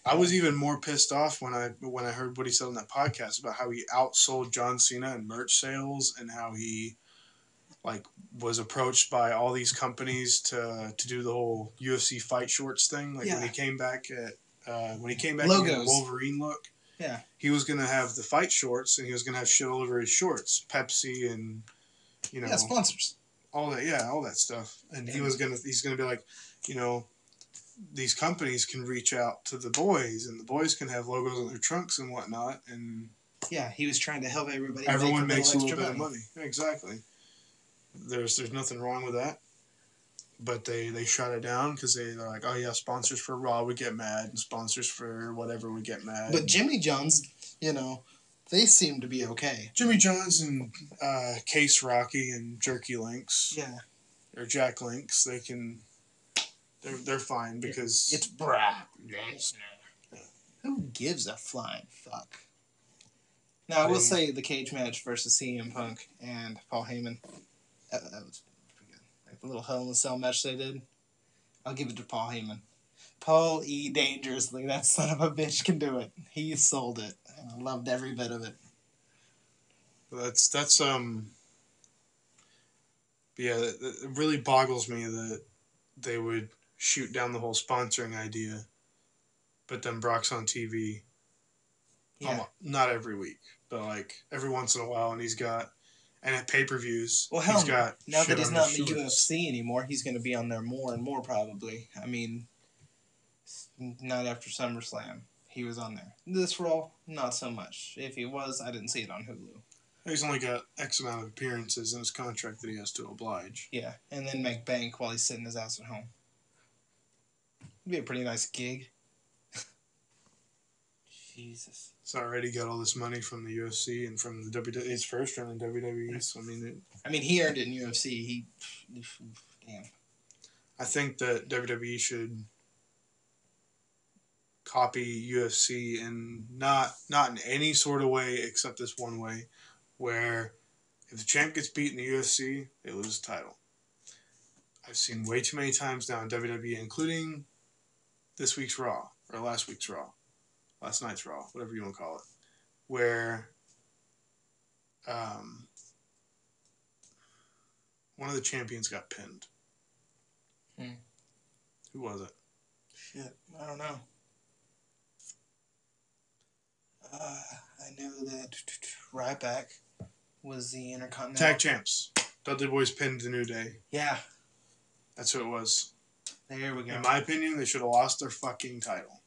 I was even more pissed off when I heard what he said on that podcast about how he outsold John Cena in merch sales, and how he like was approached by all these companies to do the whole UFC fight shorts thing. Like when he came back in the Wolverine look. Yeah. He was going to have the fight shorts, and he was going to have shit all over his shorts. Pepsi and, sponsors. All that stuff. And he's going to be like, these companies can reach out to the boys, and the boys can have logos on their trunks and whatnot. And yeah, he was trying to help everybody. Everyone makes a little bit of money. Exactly. There's nothing wrong with that. But they shut it down because they're like, oh yeah, sponsors for Raw, we get mad, and sponsors for whatever, we get mad. But Jimmy John's, they seem to be okay. Jimmy John's and Case Rocky and Jerky Links. Yeah. Or Jack Links, they're fine because... It's Brock Lesnar. Yeah. Who gives a flying fuck? Now, I will say the cage match versus CM Punk and Paul Heyman, that was pretty good. Like the little Hell in a Cell match they did, I'll give it to Paul Heyman. Paul E. Dangerously, that son of a bitch can do it. He sold it. And I loved every bit of it. It really boggles me that they would shoot down the whole sponsoring idea, but then Brock's on TV. Yeah. Not every week, but like every once in a while, and at pay-per-views, well, hell, now that he's not in the UFC anymore, he's going to be on there more and more probably. I mean, not after SummerSlam, he was on there. This Raw, not so much. If he was, I didn't see it on Hulu. He's only got X amount of appearances in his contract that he has to oblige. Yeah, and then make bank while he's sitting his ass at home. It'd be a pretty nice gig. Jesus. He's already got all this money from the UFC and from the WWE. His first run in WWE. So I mean, he earned it in UFC. Damn. I think that WWE should copy UFC, and not in any sort of way except this one way, where if the champ gets beat in the UFC, they lose the title. I've seen way too many times now in WWE, including this week's Raw or last week's Raw, last night's Raw, whatever you want to call it, where one of the champions got pinned. Who was it? Shit, I don't know. I know that Ryback was the Intercontinental Tag champs. Dudley Boys pinned the New Day. Yeah. That's who it was. There we go. In my opinion, they should have lost their fucking title.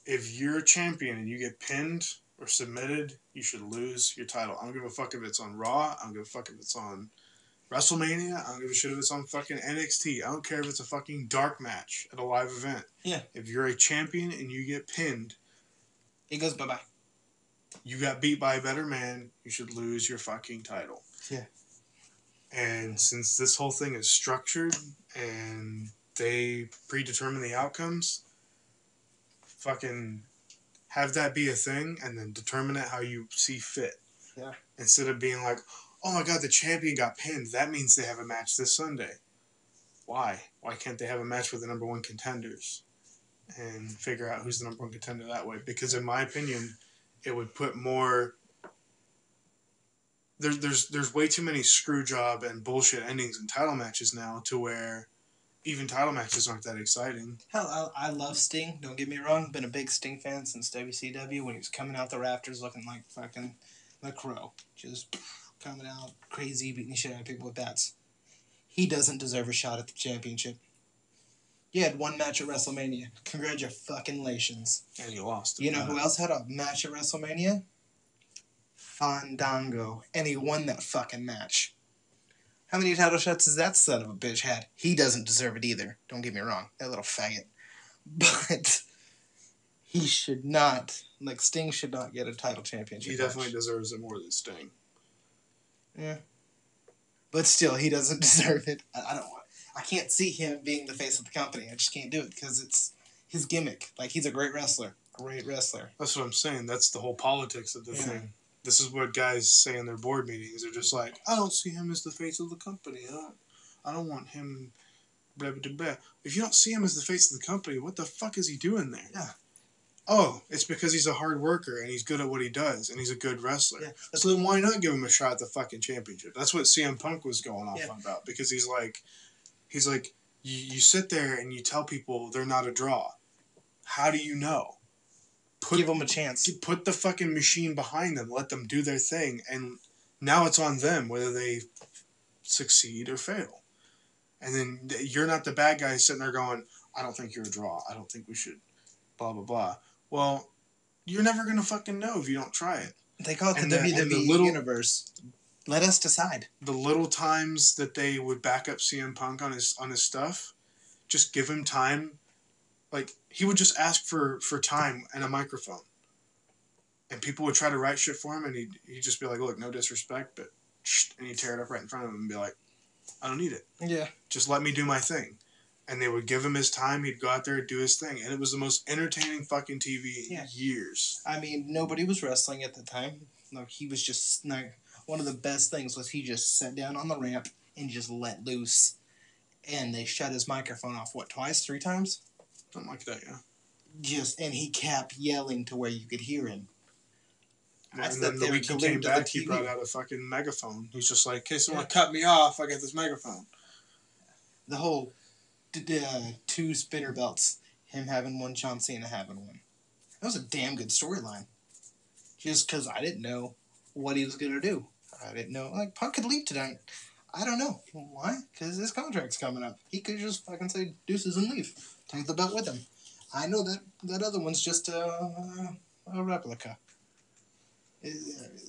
If you're a champion and you get pinned or submitted, you should lose your title. I don't give a fuck if it's on Raw. I don't give a fuck if it's on WrestleMania. I don't give a shit if it's on fucking NXT. I don't care if it's a fucking dark match at a live event. Yeah. If you're a champion and you get pinned, it goes bye-bye. You got beat by a better man, you should lose your fucking title. Yeah. And since this whole thing is structured and they predetermine the outcomes, fucking have that be a thing and then determine it how you see fit. Yeah. Instead of being like, oh my god, the champion got pinned. That means they have a match this Sunday. Why? Why can't they have a match with the number one contenders? And figure out who's the number one contender that way. Because in my opinion, it would put more... There's way too many screw job and bullshit endings in title matches now to where even title matches aren't that exciting. Hell, I love Sting. Don't get me wrong. Been a big Sting fan since WCW when he was coming out the rafters looking like fucking the Crow. Just coming out crazy, beating the shit out of people with bats. He doesn't deserve a shot at the championship. You had one match at WrestleMania. Congratulations. And he lost. You know who else had a match at WrestleMania? Fandango. And he won that fucking match. How many title shots has that son of a bitch had? He doesn't deserve it either. Don't get me wrong. That little faggot. But he should not. Like, Sting should not get a title championship. He definitely deserves it more than Sting. Yeah. But still, he doesn't deserve it. I can't see him being the face of the company. I just can't do it because it's his gimmick. Like, he's a great wrestler. Great wrestler. That's what I'm saying. That's the whole politics of the thing. This is what guys say in their board meetings. They're just like, I don't see him as the face of the company. I don't want him... Blah, blah, blah. If you don't see him as the face of the company, what the fuck is he doing there? Yeah. Oh, it's because he's a hard worker and he's good at what he does and he's a good wrestler. Yeah. So then why not give him a shot at the fucking championship? That's what CM Punk was going off about, because he's like, you sit there and you tell people they're not a draw. How do you know? Give them a chance. Put the fucking machine behind them. Let them do their thing. And now it's on them whether they succeed or fail. And then you're not the bad guy sitting there going, I don't think you're a draw. I don't think we should blah, blah, blah. Well, you're never going to fucking know if you don't try it. They call it the WWE universe. Let us decide. The little times that they would back up CM Punk on his stuff, just give him time. Like, he would just ask for time and a microphone. And people would try to write shit for him, and he'd just be like, look, no disrespect, but... And he'd tear it up right in front of him and be like, I don't need it. Yeah. Just let me do my thing. And they would give him his time, he'd go out there and do his thing. And it was the most entertaining fucking TV in years. I mean, nobody was wrestling at the time. Like, he was just... like, one of the best things was he just sat down on the ramp and just let loose. And they shut his microphone off, what, twice? 3 times? Something like that, yeah. And he kept yelling to where you could hear him. And then the week he came back, he brought out a fucking megaphone. He's just like, in case someone cut me off, I got this megaphone. The whole 2 spinner belts, him having one, John Cena having one. That was a damn good storyline. Just because I didn't know what he was going to do. I didn't know, like, Punk could leave tonight. I don't know. Why? Because his contract's coming up. He could just fucking say deuces and leave. Take the belt with him. I know that other one's just a replica.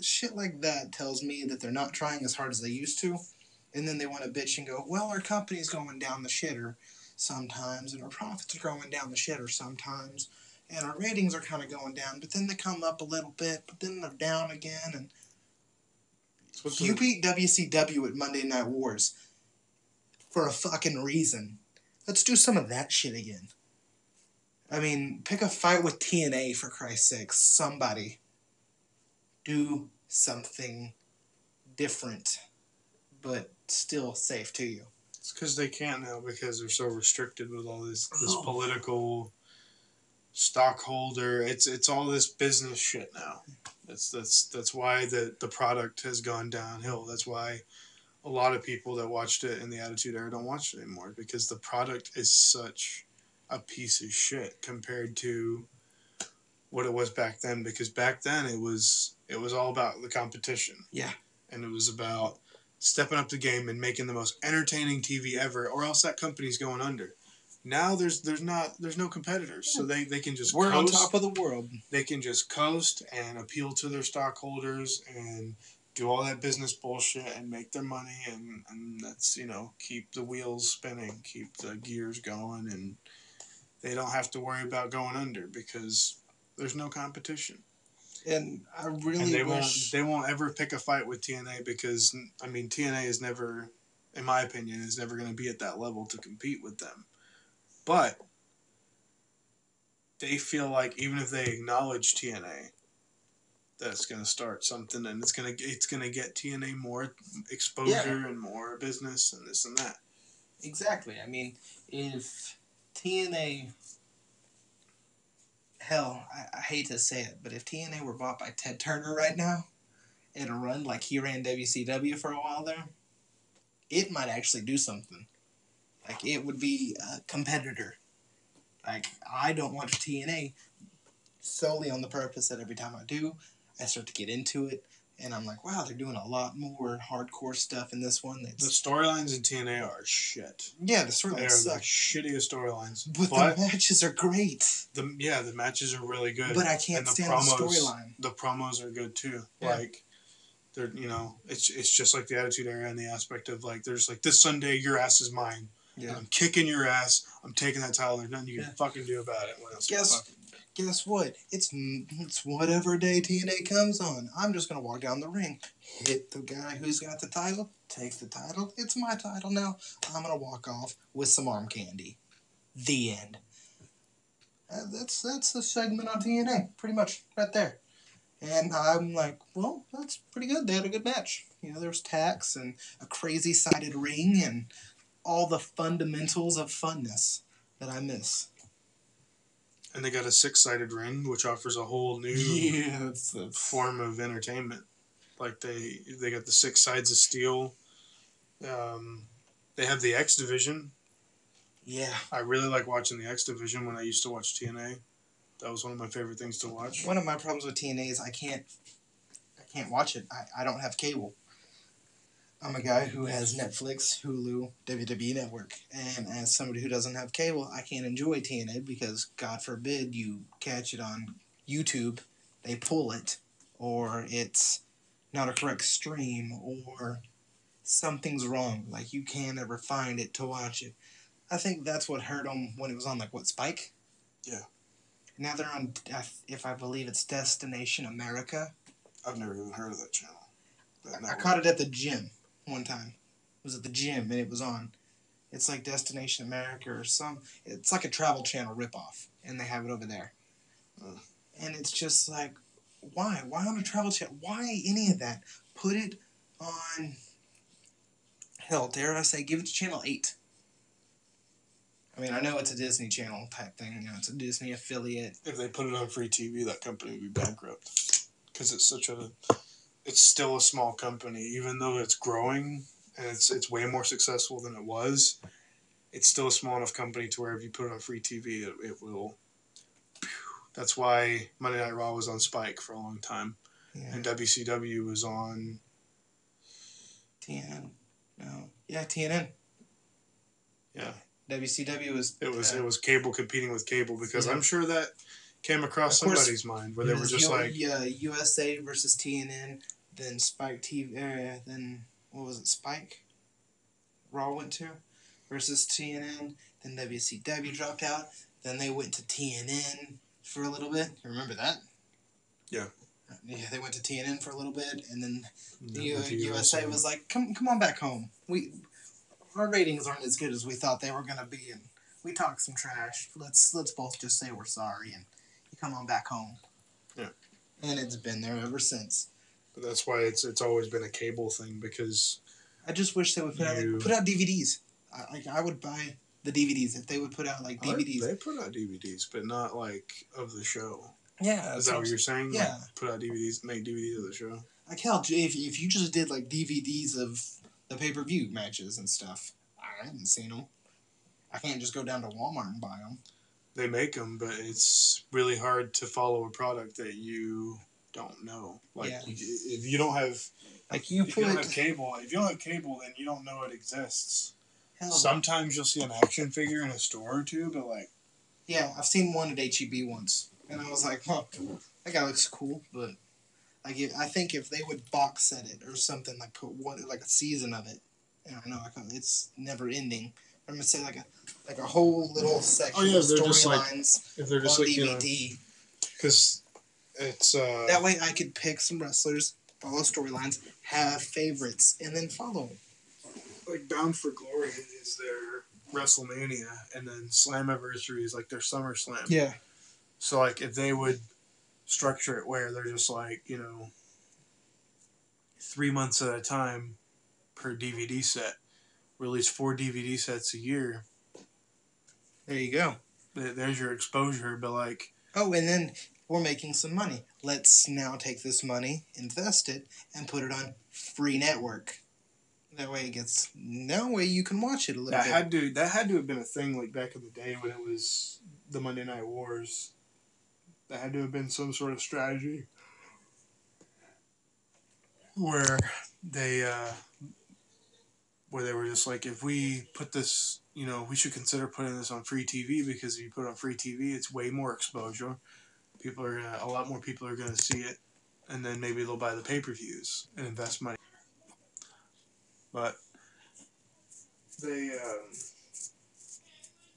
Shit like that tells me that they're not trying as hard as they used to. And then they want to bitch and go, well, our company's going down the shitter sometimes, and our profits are going down the shitter sometimes, and our ratings are kind of going down, but then they come up a little bit, but then they're down again, and you beat WCW at Monday Night Wars for a fucking reason. Let's do some of that shit again. I mean, pick a fight with TNA, for Christ's sake. Somebody. Do something different, but still safe to you. It's because they can't now, because they're so restricted with all this political stockholder. It's all this business shit now. That's why the product has gone downhill. That's why a lot of people that watched it in the Attitude Era don't watch it anymore, because the product is such a piece of shit compared to what it was back then. Because back then it was all about the competition. Yeah. And it was about stepping up the game and making the most entertaining TV ever, or else that company's going under. Now there's no competitors, so they can just We're coast. on top of the world. They can just coast and appeal to their stockholders and do all that business bullshit and make their money, and that's, keep the wheels spinning, keep the gears going, and they don't have to worry about going under because there's no competition. And I really and wish they won't ever pick a fight with TNA, because TNA is never, in my opinion, is never going to be at that level to compete with them. But they feel like even if they acknowledge TNA, that's going to start something, and it's going to get TNA more exposure and more business and this and that. Exactly. I mean, if TNA, hell, I hate to say it, but if TNA were bought by Ted Turner right now and a run like he ran WCW for a while there, it might actually do something. Like, it would be a competitor. Like, I don't watch TNA solely on the purpose that every time I do, I start to get into it, and I'm like, wow, they're doing a lot more hardcore stuff in this one. The storylines in TNA are shit. Yeah, the storylines suck. They're the shittiest storylines. But the matches are great. The matches are really good. But I can't stand the storyline. The promos are good too. Yeah. Like, they're, it's just like the Attitude Era, and the aspect of, like, there's like, this Sunday your ass is mine. Yeah. I'm kicking your ass. I'm taking that title. There's nothing you can fucking do about it. Guess what? It's whatever day TNA comes on. I'm just going to walk down the ring, hit the guy who's got the title, takes the title. It's my title now. I'm going to walk off with some arm candy. The end. That's the segment on TNA, pretty much, right there. And I'm like, well, that's pretty good. They had a good match. There was tacks and a crazy-sided ring and all the fundamentals of funness that I miss. And they got a 6-sided ring, which offers a whole new form of entertainment. Like, they got the 6 sides of steel. They have the X Division. Yeah. I really like watching the X Division when I used to watch TNA. That was one of my favorite things to watch. One of my problems with TNA is I can't watch it. I don't have cable. I'm a guy who has Netflix, Hulu, WWE Network, and as somebody who doesn't have cable, I can't enjoy TNA because, God forbid, you catch it on YouTube, they pull it, or it's not a correct stream, or something's wrong. Like, you can't ever find it to watch it. I think that's what hurt them when it was on, Spike? Yeah. Now they're on, if I believe it's Destination America. I've never even heard of that channel. I caught it at the gym one time. It was at the gym, and it was on. It's like Destination America or it's like a Travel Channel ripoff, and they have it over there. And it's just like, why? Why on a Travel Channel? Why any of that? Put it on, hell, dare I say, give it to Channel 8. I mean, I know it's a Disney Channel type thing. It's a Disney affiliate. If they put it on free TV, that company would be bankrupt. Because it's still a small company. Even though it's growing, and it's way more successful than it was, it's still a small enough company to where if you put it on free TV, it will. That's why Monday Night Raw was on Spike for a long time. Yeah. And WCW was on... TNN. No. Yeah, TNN. Yeah. WCW was... It was cable competing with cable, because I'm sure that came across somebody's mind where they were just USA versus TNN, then Spike TV, then what was it, Spike? Raw went to versus TNN, then WCW dropped out, then they went to TNN for a little bit. You remember that? Yeah. Yeah, they went to TNN for a little bit, and then the USA was like, come on back home. Our ratings aren't as good as we thought they were going to be, and we talked some trash. Let's both just say we're sorry, and you come on back home. Yeah. And it's been there ever since. But that's why it's always been a cable thing, because... I just wish they would put out DVDs. I would buy the DVDs. If they would put out like DVDs, They put out DVDs, but not like of the show. Yeah, is that what you're saying? Yeah, like, put out DVDs, make DVDs of the show. Like hell, if you just did like DVDs of the pay-per-view matches and stuff, I haven't seen them. I can't just go down to Walmart and buy them. They make them, but it's really hard to follow a product that you don't know. Like, if you don't have, if you don't have cable, then you don't know it exists. Hell, sometimes you'll see an action figure in a store or two, but like, yeah, I've seen one at HEB once, and I was like, "Huh, that guy looks cool," but like, I think if they would box set it or something, like put one like a season of it, I don't know, it's never ending. I'm gonna say like a whole little section of storylines if they're just on like DVD. Because it's that way I could pick some wrestlers, follow storylines, have favorites, and then follow them. Like Bound for Glory is their WrestleMania, and then Slammiversary is like their SummerSlam. Yeah. So like if they would structure it where they're just like 3 months at a time per DVD set, release 4 DVD sets a year. There you go. There's your exposure, but like... Oh, and then we're making some money. Let's now take this money, invest it, and put it on free network. That way you can watch it a little bit. That had to have been a thing like back in the day when it was the Monday Night Wars. That had to have been some sort of strategy where they were just like, if we put this, we should consider putting this on free TV, because if you put it on free TV, it's way more exposure. A lot more people are gonna see it, and then maybe they'll buy the pay-per-views and invest money. But they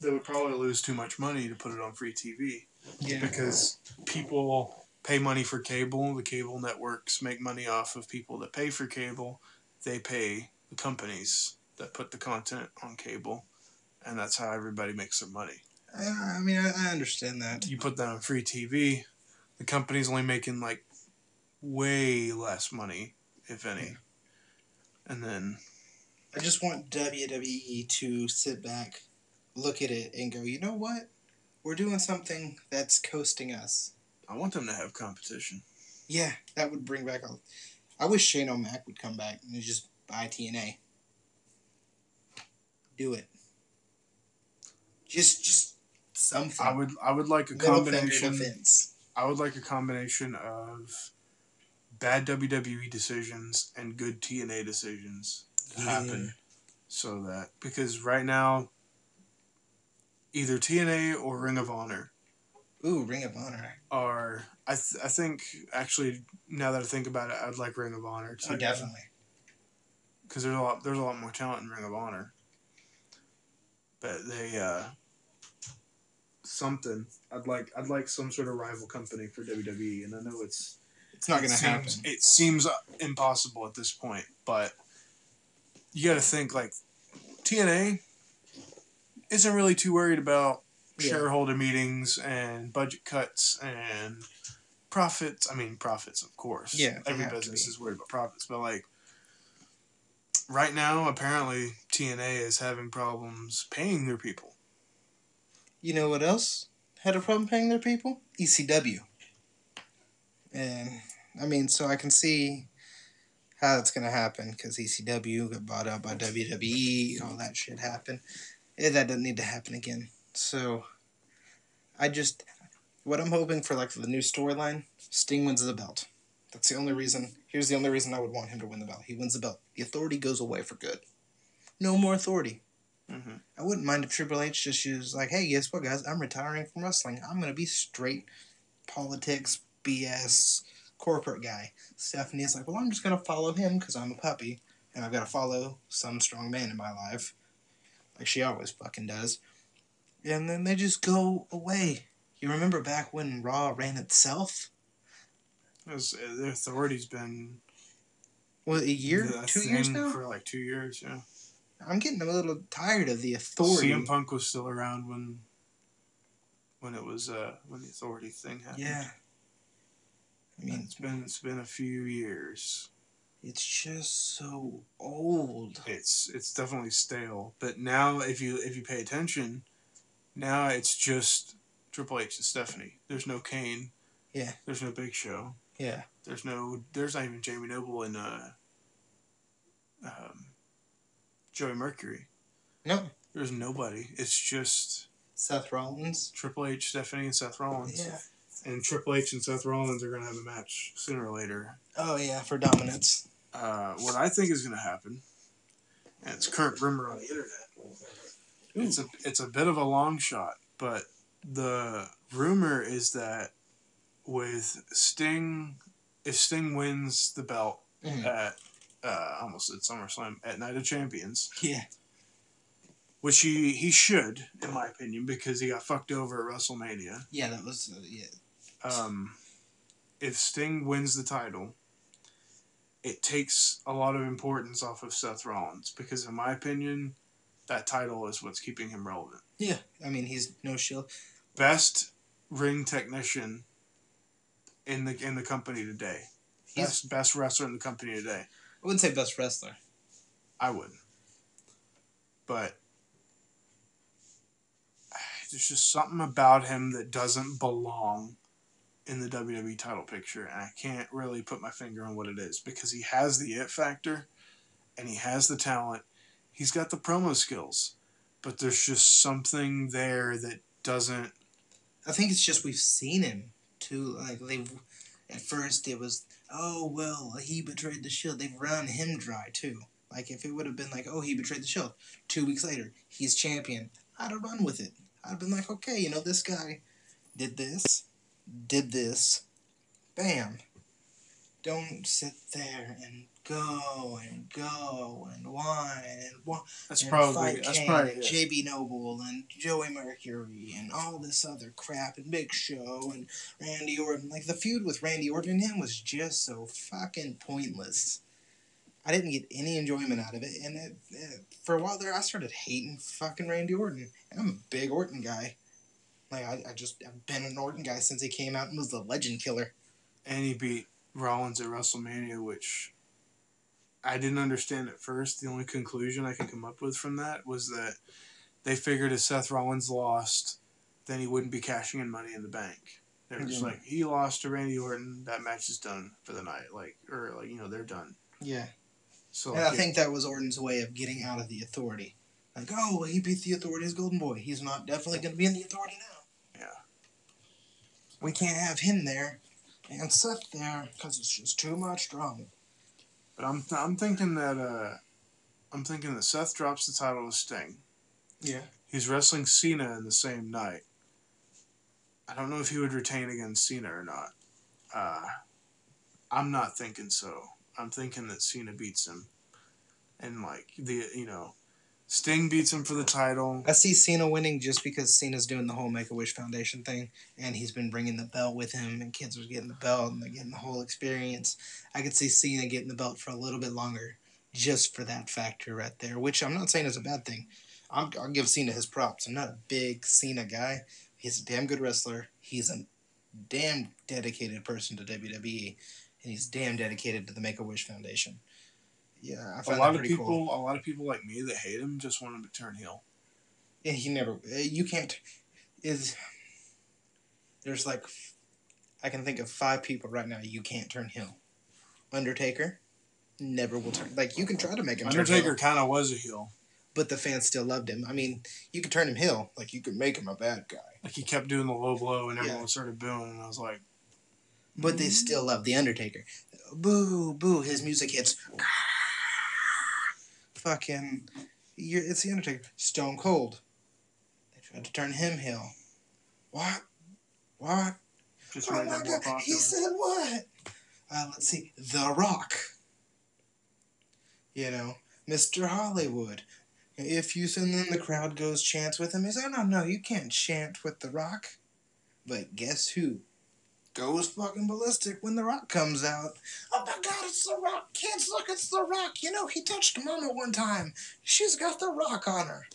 would probably lose too much money to put it on free TV. Yeah. Because people pay money for cable. The cable networks make money off of people that pay for cable. They pay the companies that put the content on cable, and that's how everybody makes their money. I mean, I understand that. You put that on free TV, the company's only making like way less money, if any. Yeah. And then I just want WWE to sit back, look at it, and go, you know what? We're doing something that's coasting us. I want them to have competition. Yeah, that would bring back I wish Shane O'Mac would come back and just buy TNA. Do it. Just something. I would like a combination. I would like a combination of bad WWE decisions and good TNA decisions to happen. So that, because right now, either TNA or Ring of Honor. Ooh, Ring of Honor. I think, actually, now that I think about it, I'd like Ring of Honor too. Oh, definitely. Because there's a lot more talent in Ring of Honor. But they something. I'd like some sort of rival company for WWE, and I know it's not going to happen. It seems impossible at this point, but you got to think like TNA isn't really too worried about shareholder meetings and budget cuts and profits. I mean, profits, of course. Yeah, every business is worried about profits, but like right now, apparently TNA is having problems paying their people. You know what else had a problem paying their people? ECW. And I mean, so I can see how that's going to happen, because ECW got bought out by WWE, all that shit happened. That doesn't need to happen again. So, what I'm hoping for, like, for the new storyline, Sting wins the belt. That's the only reason. Here's the only reason I would want him to win the belt. He wins the belt. The Authority goes away for good. No more Authority. Mm-hmm. I wouldn't mind if Triple H just was like, hey, guess what, guys? I'm retiring from wrestling. I'm going to be straight politics, BS, corporate guy. Stephanie's like, well, I'm just going to follow him because I'm a puppy, and I've got to follow some strong man in my life. Like she always fucking does. And then they just go away. You remember back when Raw ran itself? The Authority's been... Well, a year? 2 years now? For like 2 years, yeah. I'm getting a little tired of the Authority. CM Punk was still around when it was when the Authority thing happened. Yeah. I mean, it's been a few years. It's just so old. It's definitely stale. But now, if you pay attention, now it's just Triple H and Stephanie. There's no Kane. Yeah. There's no Big Show. Yeah. There's not even Jamie Noble and um, Joey Mercury. No. There's nobody. It's just Seth Rollins. Triple H, Stephanie, and Seth Rollins. Yeah. And Triple H and Seth Rollins are going to have a match sooner or later. Oh, yeah, for dominance. What I think is going to happen, and it's current rumor on the internet, it's a bit of a long shot, but the rumor is that with Sting, if Sting wins the belt at almost at SummerSlam at Night of Champions, yeah, which he should, in my opinion, because he got fucked over at WrestleMania. Yeah, that was If Sting wins the title, it takes a lot of importance off of Seth Rollins because, in my opinion, that title is what's keeping him relevant. Yeah, I mean he's no shield. Best ring technician in the company today. Best wrestler in the company today. I wouldn't say best wrestler. I would, but there's just something about him that doesn't belong in the WWE title picture, and I can't really put my finger on what it is because he has the it factor and he has the talent. He's got the promo skills, but there's just something there that doesn't. I think it's just we've seen him too. Like at first it was, oh well, he betrayed the Shield. They've run him dry too. Like if it would have been like, oh, he betrayed the Shield. 2 weeks later, he's champion. I'd have run with it. I'd have been like, okay, this guy did this, bam. Don't sit there and go and whine and That's and probably fight that's Kane probably and it. JB Noble and Joey Mercury and all this other crap and Big Show and Randy Orton. Like the feud with Randy Orton and him was just so fucking pointless. I didn't get any enjoyment out of it, and for a while there, I started hating fucking Randy Orton. And I'm a big Orton guy. Like I've been an Orton guy since he came out and was the Legend Killer. And he beat Rollins at WrestleMania, which I didn't understand at first. The only conclusion I could come up with from that was that they figured if Seth Rollins lost, then he wouldn't be cashing in Money in the Bank. They were just like, he lost to Randy Orton, that match is done for the night. They're done. Yeah. So and I think that was Orton's way of getting out of the Authority. Like, oh, well, he beat the Authority as Golden Boy. He's not definitely going to be in the Authority now. Yeah. We can't have him there and Seth there because it's just too much drama. But I'm thinking that Seth drops the title to Sting. Yeah. He's wrestling Cena in the same night. I don't know if he would retain against Cena or not. I'm not thinking so. I'm thinking that Cena beats him. And, Sting beats him for the title. I see Cena winning just because Cena's doing the whole Make-A-Wish Foundation thing, and he's been bringing the belt with him, and kids are getting the belt, and they're getting the whole experience. I could see Cena getting the belt for a little bit longer just for that factor right there, which I'm not saying is a bad thing. I'll give Cena his props. I'm not a big Cena guy. He's a damn good wrestler. He's a damn dedicated person to WWE, and he's damn dedicated to the Make-A-Wish Foundation. Yeah, I find that pretty cool. A lot of people like me that hate him just want him to turn heel. Yeah, you can't. There's I can think of 5 people right now you can't turn heel. Undertaker, never will turn. You can try to make him turn heel. Undertaker kind of was a heel. But the fans still loved him. I mean, you could turn him heel. You could make him a bad guy. He kept doing the low blow and everyone started booing, and I was like... But they still love The Undertaker. Boo, boo, his music hits. Fucking... It's The Undertaker. Stone Cold. They tried to turn him heel. What? Just oh my God, he said what? Let's see. The Rock. Mr. Hollywood. If you send them, the crowd goes chants with him. He said, no, you can't chant with The Rock. But guess who goes fucking ballistic when The Rock comes out? Oh my God, it's The Rock. Kids, look, it's The Rock. He touched Mama one time. She's got The Rock on her.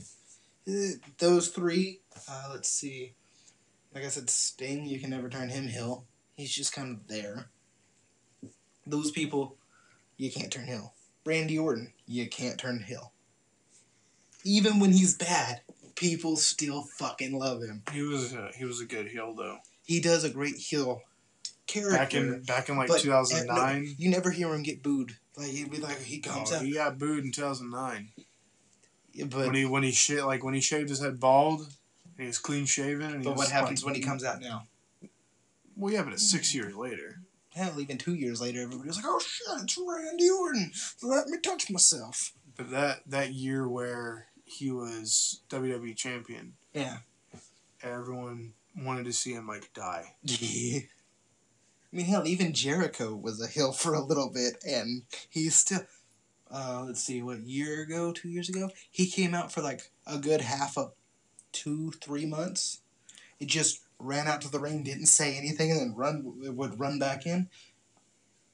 Those 3, let's see. Like I said, Sting, you can never turn him heel. He's just kind of there. Those people, you can't turn heel. Randy Orton, you can't turn heel. Even when he's bad, people still fucking love him. He was a good heel though. He does a great heel character. Back in like 2009, no, you never hear him get booed. Like he'd be like he comes out. He got booed in 2009. Yeah, but when he shaved his head bald, and he was clean shaven. And but what happens when he comes out now? Well, yeah, but it's 6 years later. Hell, even 2 years later, everybody's like, "Oh shit, it's Randy Orton. Let me touch myself." But that year where he was WWE champion, yeah, everyone wanted to see him like die. Yeah. I mean, hell, even Jericho was a heel for a little bit, and he's still. Let's see, what 2 years ago, he came out for like a good half of 2-3 months. It just ran out to the ring, didn't say anything, and then would run back in.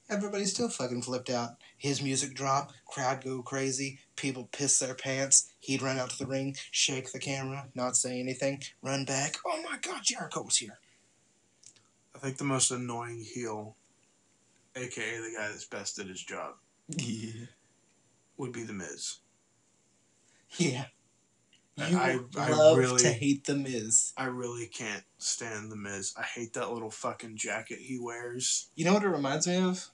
Everybody still fucking flipped out. His music drop, crowd go crazy, people piss their pants. He'd run out to the ring, shake the camera, not say anything, run back. Oh my God, Jericho was here. I think the most annoying heel, aka the guy that's best at his job, would be The Miz. Yeah. I love really, to hate The Miz. I really can't stand The Miz. I hate that little fucking jacket he wears. You know what it reminds me of?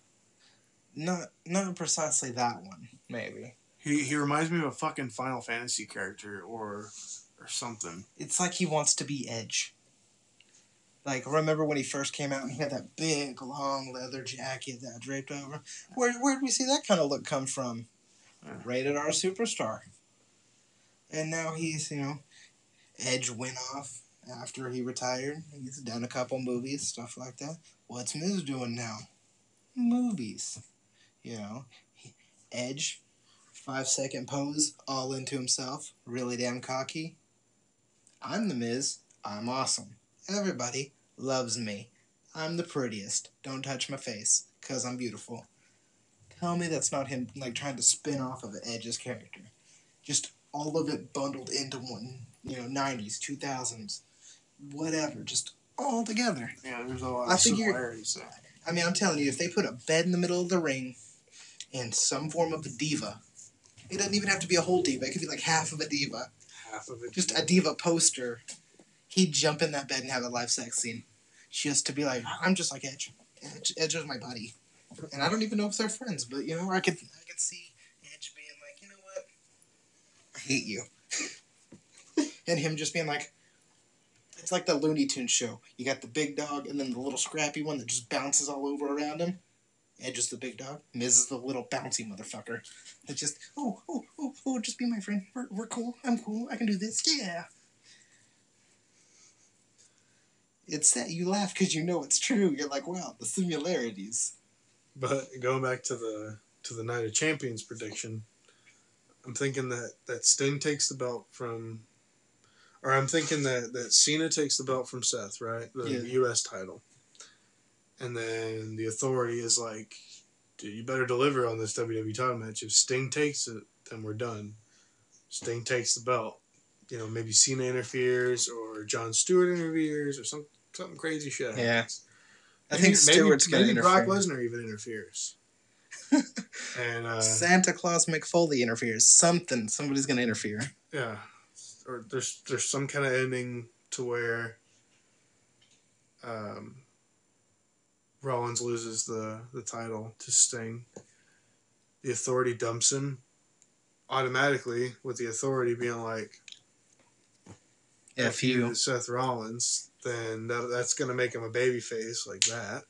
Not precisely that one, maybe. He reminds me of a fucking Final Fantasy character or something. It's like he wants to be Edge. Like, remember when he first came out and he had that big, long leather jacket that draped over? Where'd we see that kind of look come from? Rated R Superstar. And now he's, Edge went off after he retired. He's done a couple movies, stuff like that. What's Miz doing now? Movies. Edge, 5-second pose, all into himself, really damn cocky. I'm The Miz. I'm awesome. Everybody loves me. I'm the prettiest. Don't touch my face, 'cause I'm beautiful. Tell me that's not him, like, trying to spin off of Edge's character. Just all of it bundled into one, 90s, 2000s, whatever, just all together. Yeah, there's a lot of similarities there. I mean, I'm telling you, if they put a bed in the middle of the ring and some form of a diva, it doesn't even have to be a whole diva. It could be like half of a diva. Half of it. Just a diva poster. He'd jump in that bed and have a live sex scene. Just to be like, I'm just like Edge. Edge is my buddy. And I don't even know if they're friends, but, I could see Edge being like, you know what? I hate you. And him just being like, it's like the Looney Tunes show. You got the big dog and then the little scrappy one that just bounces all over around him. Edge is the big dog. Miz is the little bouncy motherfucker. It's just, just be my friend. We're cool. I'm cool. I can do this. Yeah. It's that you laugh because you know it's true. You're like, wow, the similarities. But going back to the Night of Champions prediction, I'm thinking that Sting takes the belt from, or I'm thinking that Cena takes the belt from Seth, right? The U.S. title. And then the Authority is like, dude, you better deliver on this WWE title match. If Sting takes it, then we're done. Sting takes the belt. Maybe Cena interferes or Jon Stewart interferes or something crazy shit happens. Yeah. I think Stewart's going to interfere. Brock Lesnar even interferes. And Santa Claus McFoley interferes. Somebody's going to interfere. Yeah. Or there's some kind of ending to where Rollins loses the title to Sting. The Authority dumps him automatically, with the Authority being like, F you, Seth Rollins, then that's going to make him a babyface like that.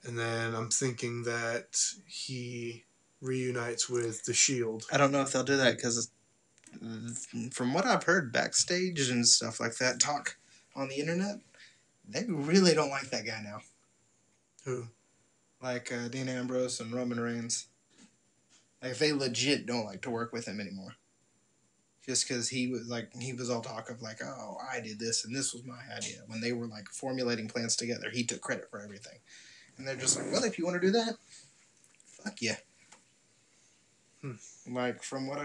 And then I'm thinking that he reunites with The Shield. I don't know if they'll do that because from what I've heard backstage and stuff like that, talk on the internet, they really don't like that guy now. Who? Like Dean Ambrose and Roman Reigns. Like, they legit don't like to work with him anymore. Just because he was all talk of like, oh, I did this and this was my idea. When they were like formulating plans together, he took credit for everything. And they're just like, well, if you want to do that, fuck yeah. Like, from what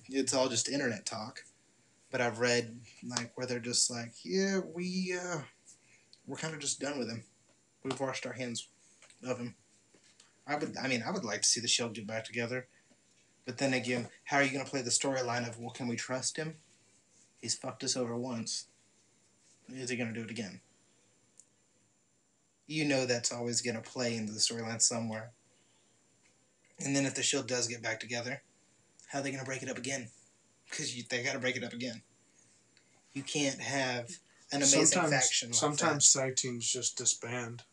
it's all just internet talk. But I've read, like, where they're just like, yeah, we're kind of just done with him. We've washed our hands of him. I would like to see the Shield get back together. But then again, how are you going to play the storyline of, well, can we trust him? He's fucked us over once. Is he going to do it again? You know that's always going to play into the storyline somewhere. And then if the Shield does get back together, how are they going to break it up again? Because they got to break it up again. You can't have an amazing faction like sometimes tag teams just disband,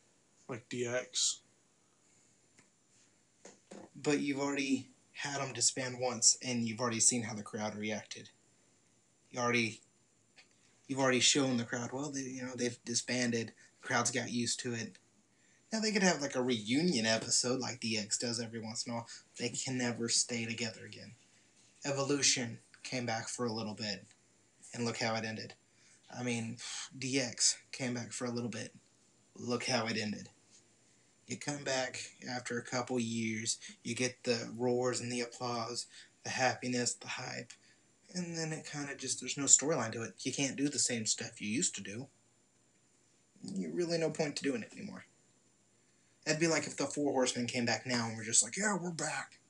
like DX. But you've already had them disband once, and you've already seen how the crowd reacted. You've already shown the crowd, well, they've disbanded. The crowd's got used to it. Now they could have like a reunion episode like DX does every once in a while. They can never stay together again. Evolution came back for a little bit, and look how it ended. I mean, DX came back for a little bit. Look how it ended. You come back after a couple years, you get the roars and the applause, the happiness, the hype, and then it kind of just, there's no storyline to it. You can't do the same stuff you used to do. You really no point to doing it anymore. That'd be like if the Four Horsemen came back now and we're just like, yeah, we're back.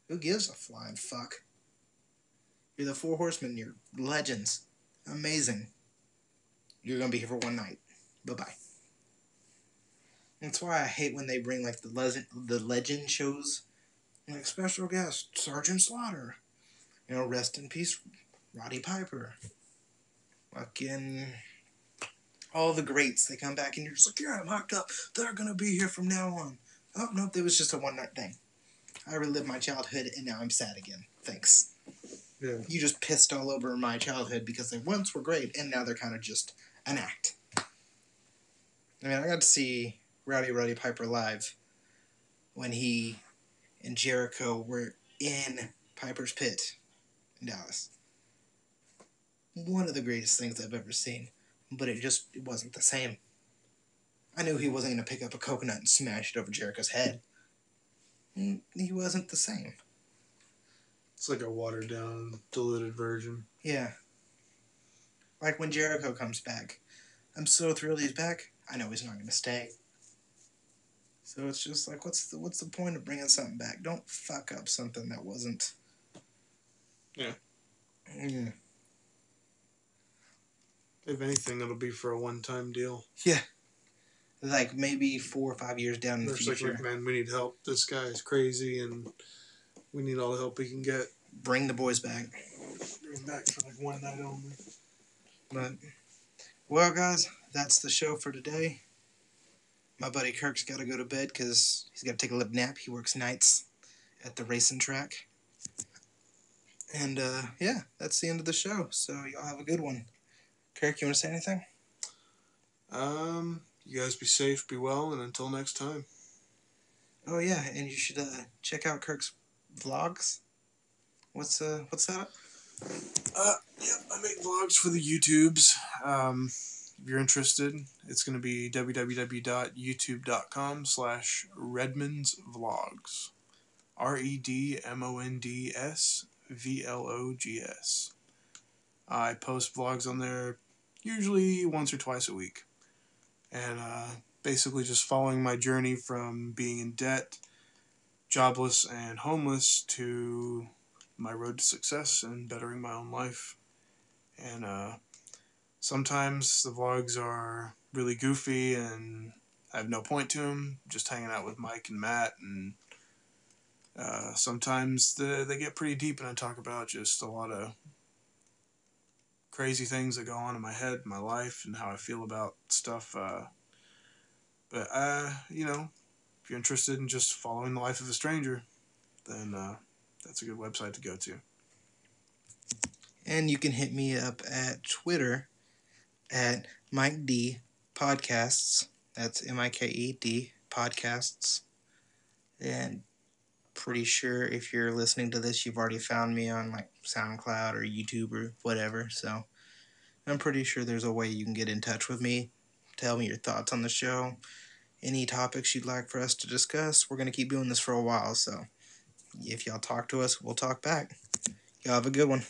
Who gives a flying fuck? You're the Four Horsemen, you're legends. Amazing. You're gonna be here for one night. Bye-bye. That's why I hate when they bring like the legend shows, like special guest Sergeant Slaughter, rest in peace, Roddy Piper, fucking all the greats. They come back and you're just like, yeah, I'm hyped up. They're gonna be here from now on. Oh nope, it was just a one night thing. I relived my childhood and now I'm sad again. Thanks. Yeah. You just pissed all over my childhood because they once were great and now they're kind of just an act. I mean, I got to see Roddy Piper live when he and Jericho were in Piper's Pit in Dallas. One of the greatest things I've ever seen, but it wasn't the same. I knew he wasn't going to pick up a coconut and smash it over Jericho's head. He wasn't the same. It's like a watered down, diluted version. Yeah. Like when Jericho comes back. I'm so thrilled he's back. I know he's not going to stay. So it's just like, what's the point of bringing something back? Don't fuck up something that wasn't. Yeah. Yeah. If anything, it'll be for a one-time deal. Yeah. Like maybe 4 or 5 years down in the future. Like, man, we need help. This guy is crazy, and we need all the help we can get. Bring the boys back. Bring them back for like one night only. But, well, guys, that's the show for today. My buddy Kirk's got to go to bed because he's got to take a little nap. He works nights at the racing track. And, yeah, that's the end of the show. So y'all have a good one. Kirk, you want to say anything? You guys be safe, be well, and until next time. Oh, yeah, and you should check out Kirk's vlogs. What's that? Yep, I make vlogs for the YouTubes. If you're interested, it's going to be www.youtube.com/redmondsvlogs. REDMONDSVLOGS. I post vlogs on there usually once or twice a week. And basically just following my journey from being in debt, jobless, and homeless to my road to success and bettering my own life. And sometimes the vlogs are really goofy and I have no point to them, just hanging out with Mike and Matt. And sometimes they get pretty deep and I talk about just a lot of crazy things that go on in my head, my life, and how I feel about stuff. But if you're interested in just following the life of a stranger, then that's a good website to go to. And you can hit me up at Twitter at Mike D Podcasts. That's MIKED Podcasts. And pretty sure if you're listening to this, you've already found me on like SoundCloud or YouTube or whatever. So I'm pretty sure there's a way you can get in touch with me. Tell me your thoughts on the show. Any topics you'd like for us to discuss. We're going to keep doing this for a while. So if y'all talk to us, we'll talk back. Y'all have a good one.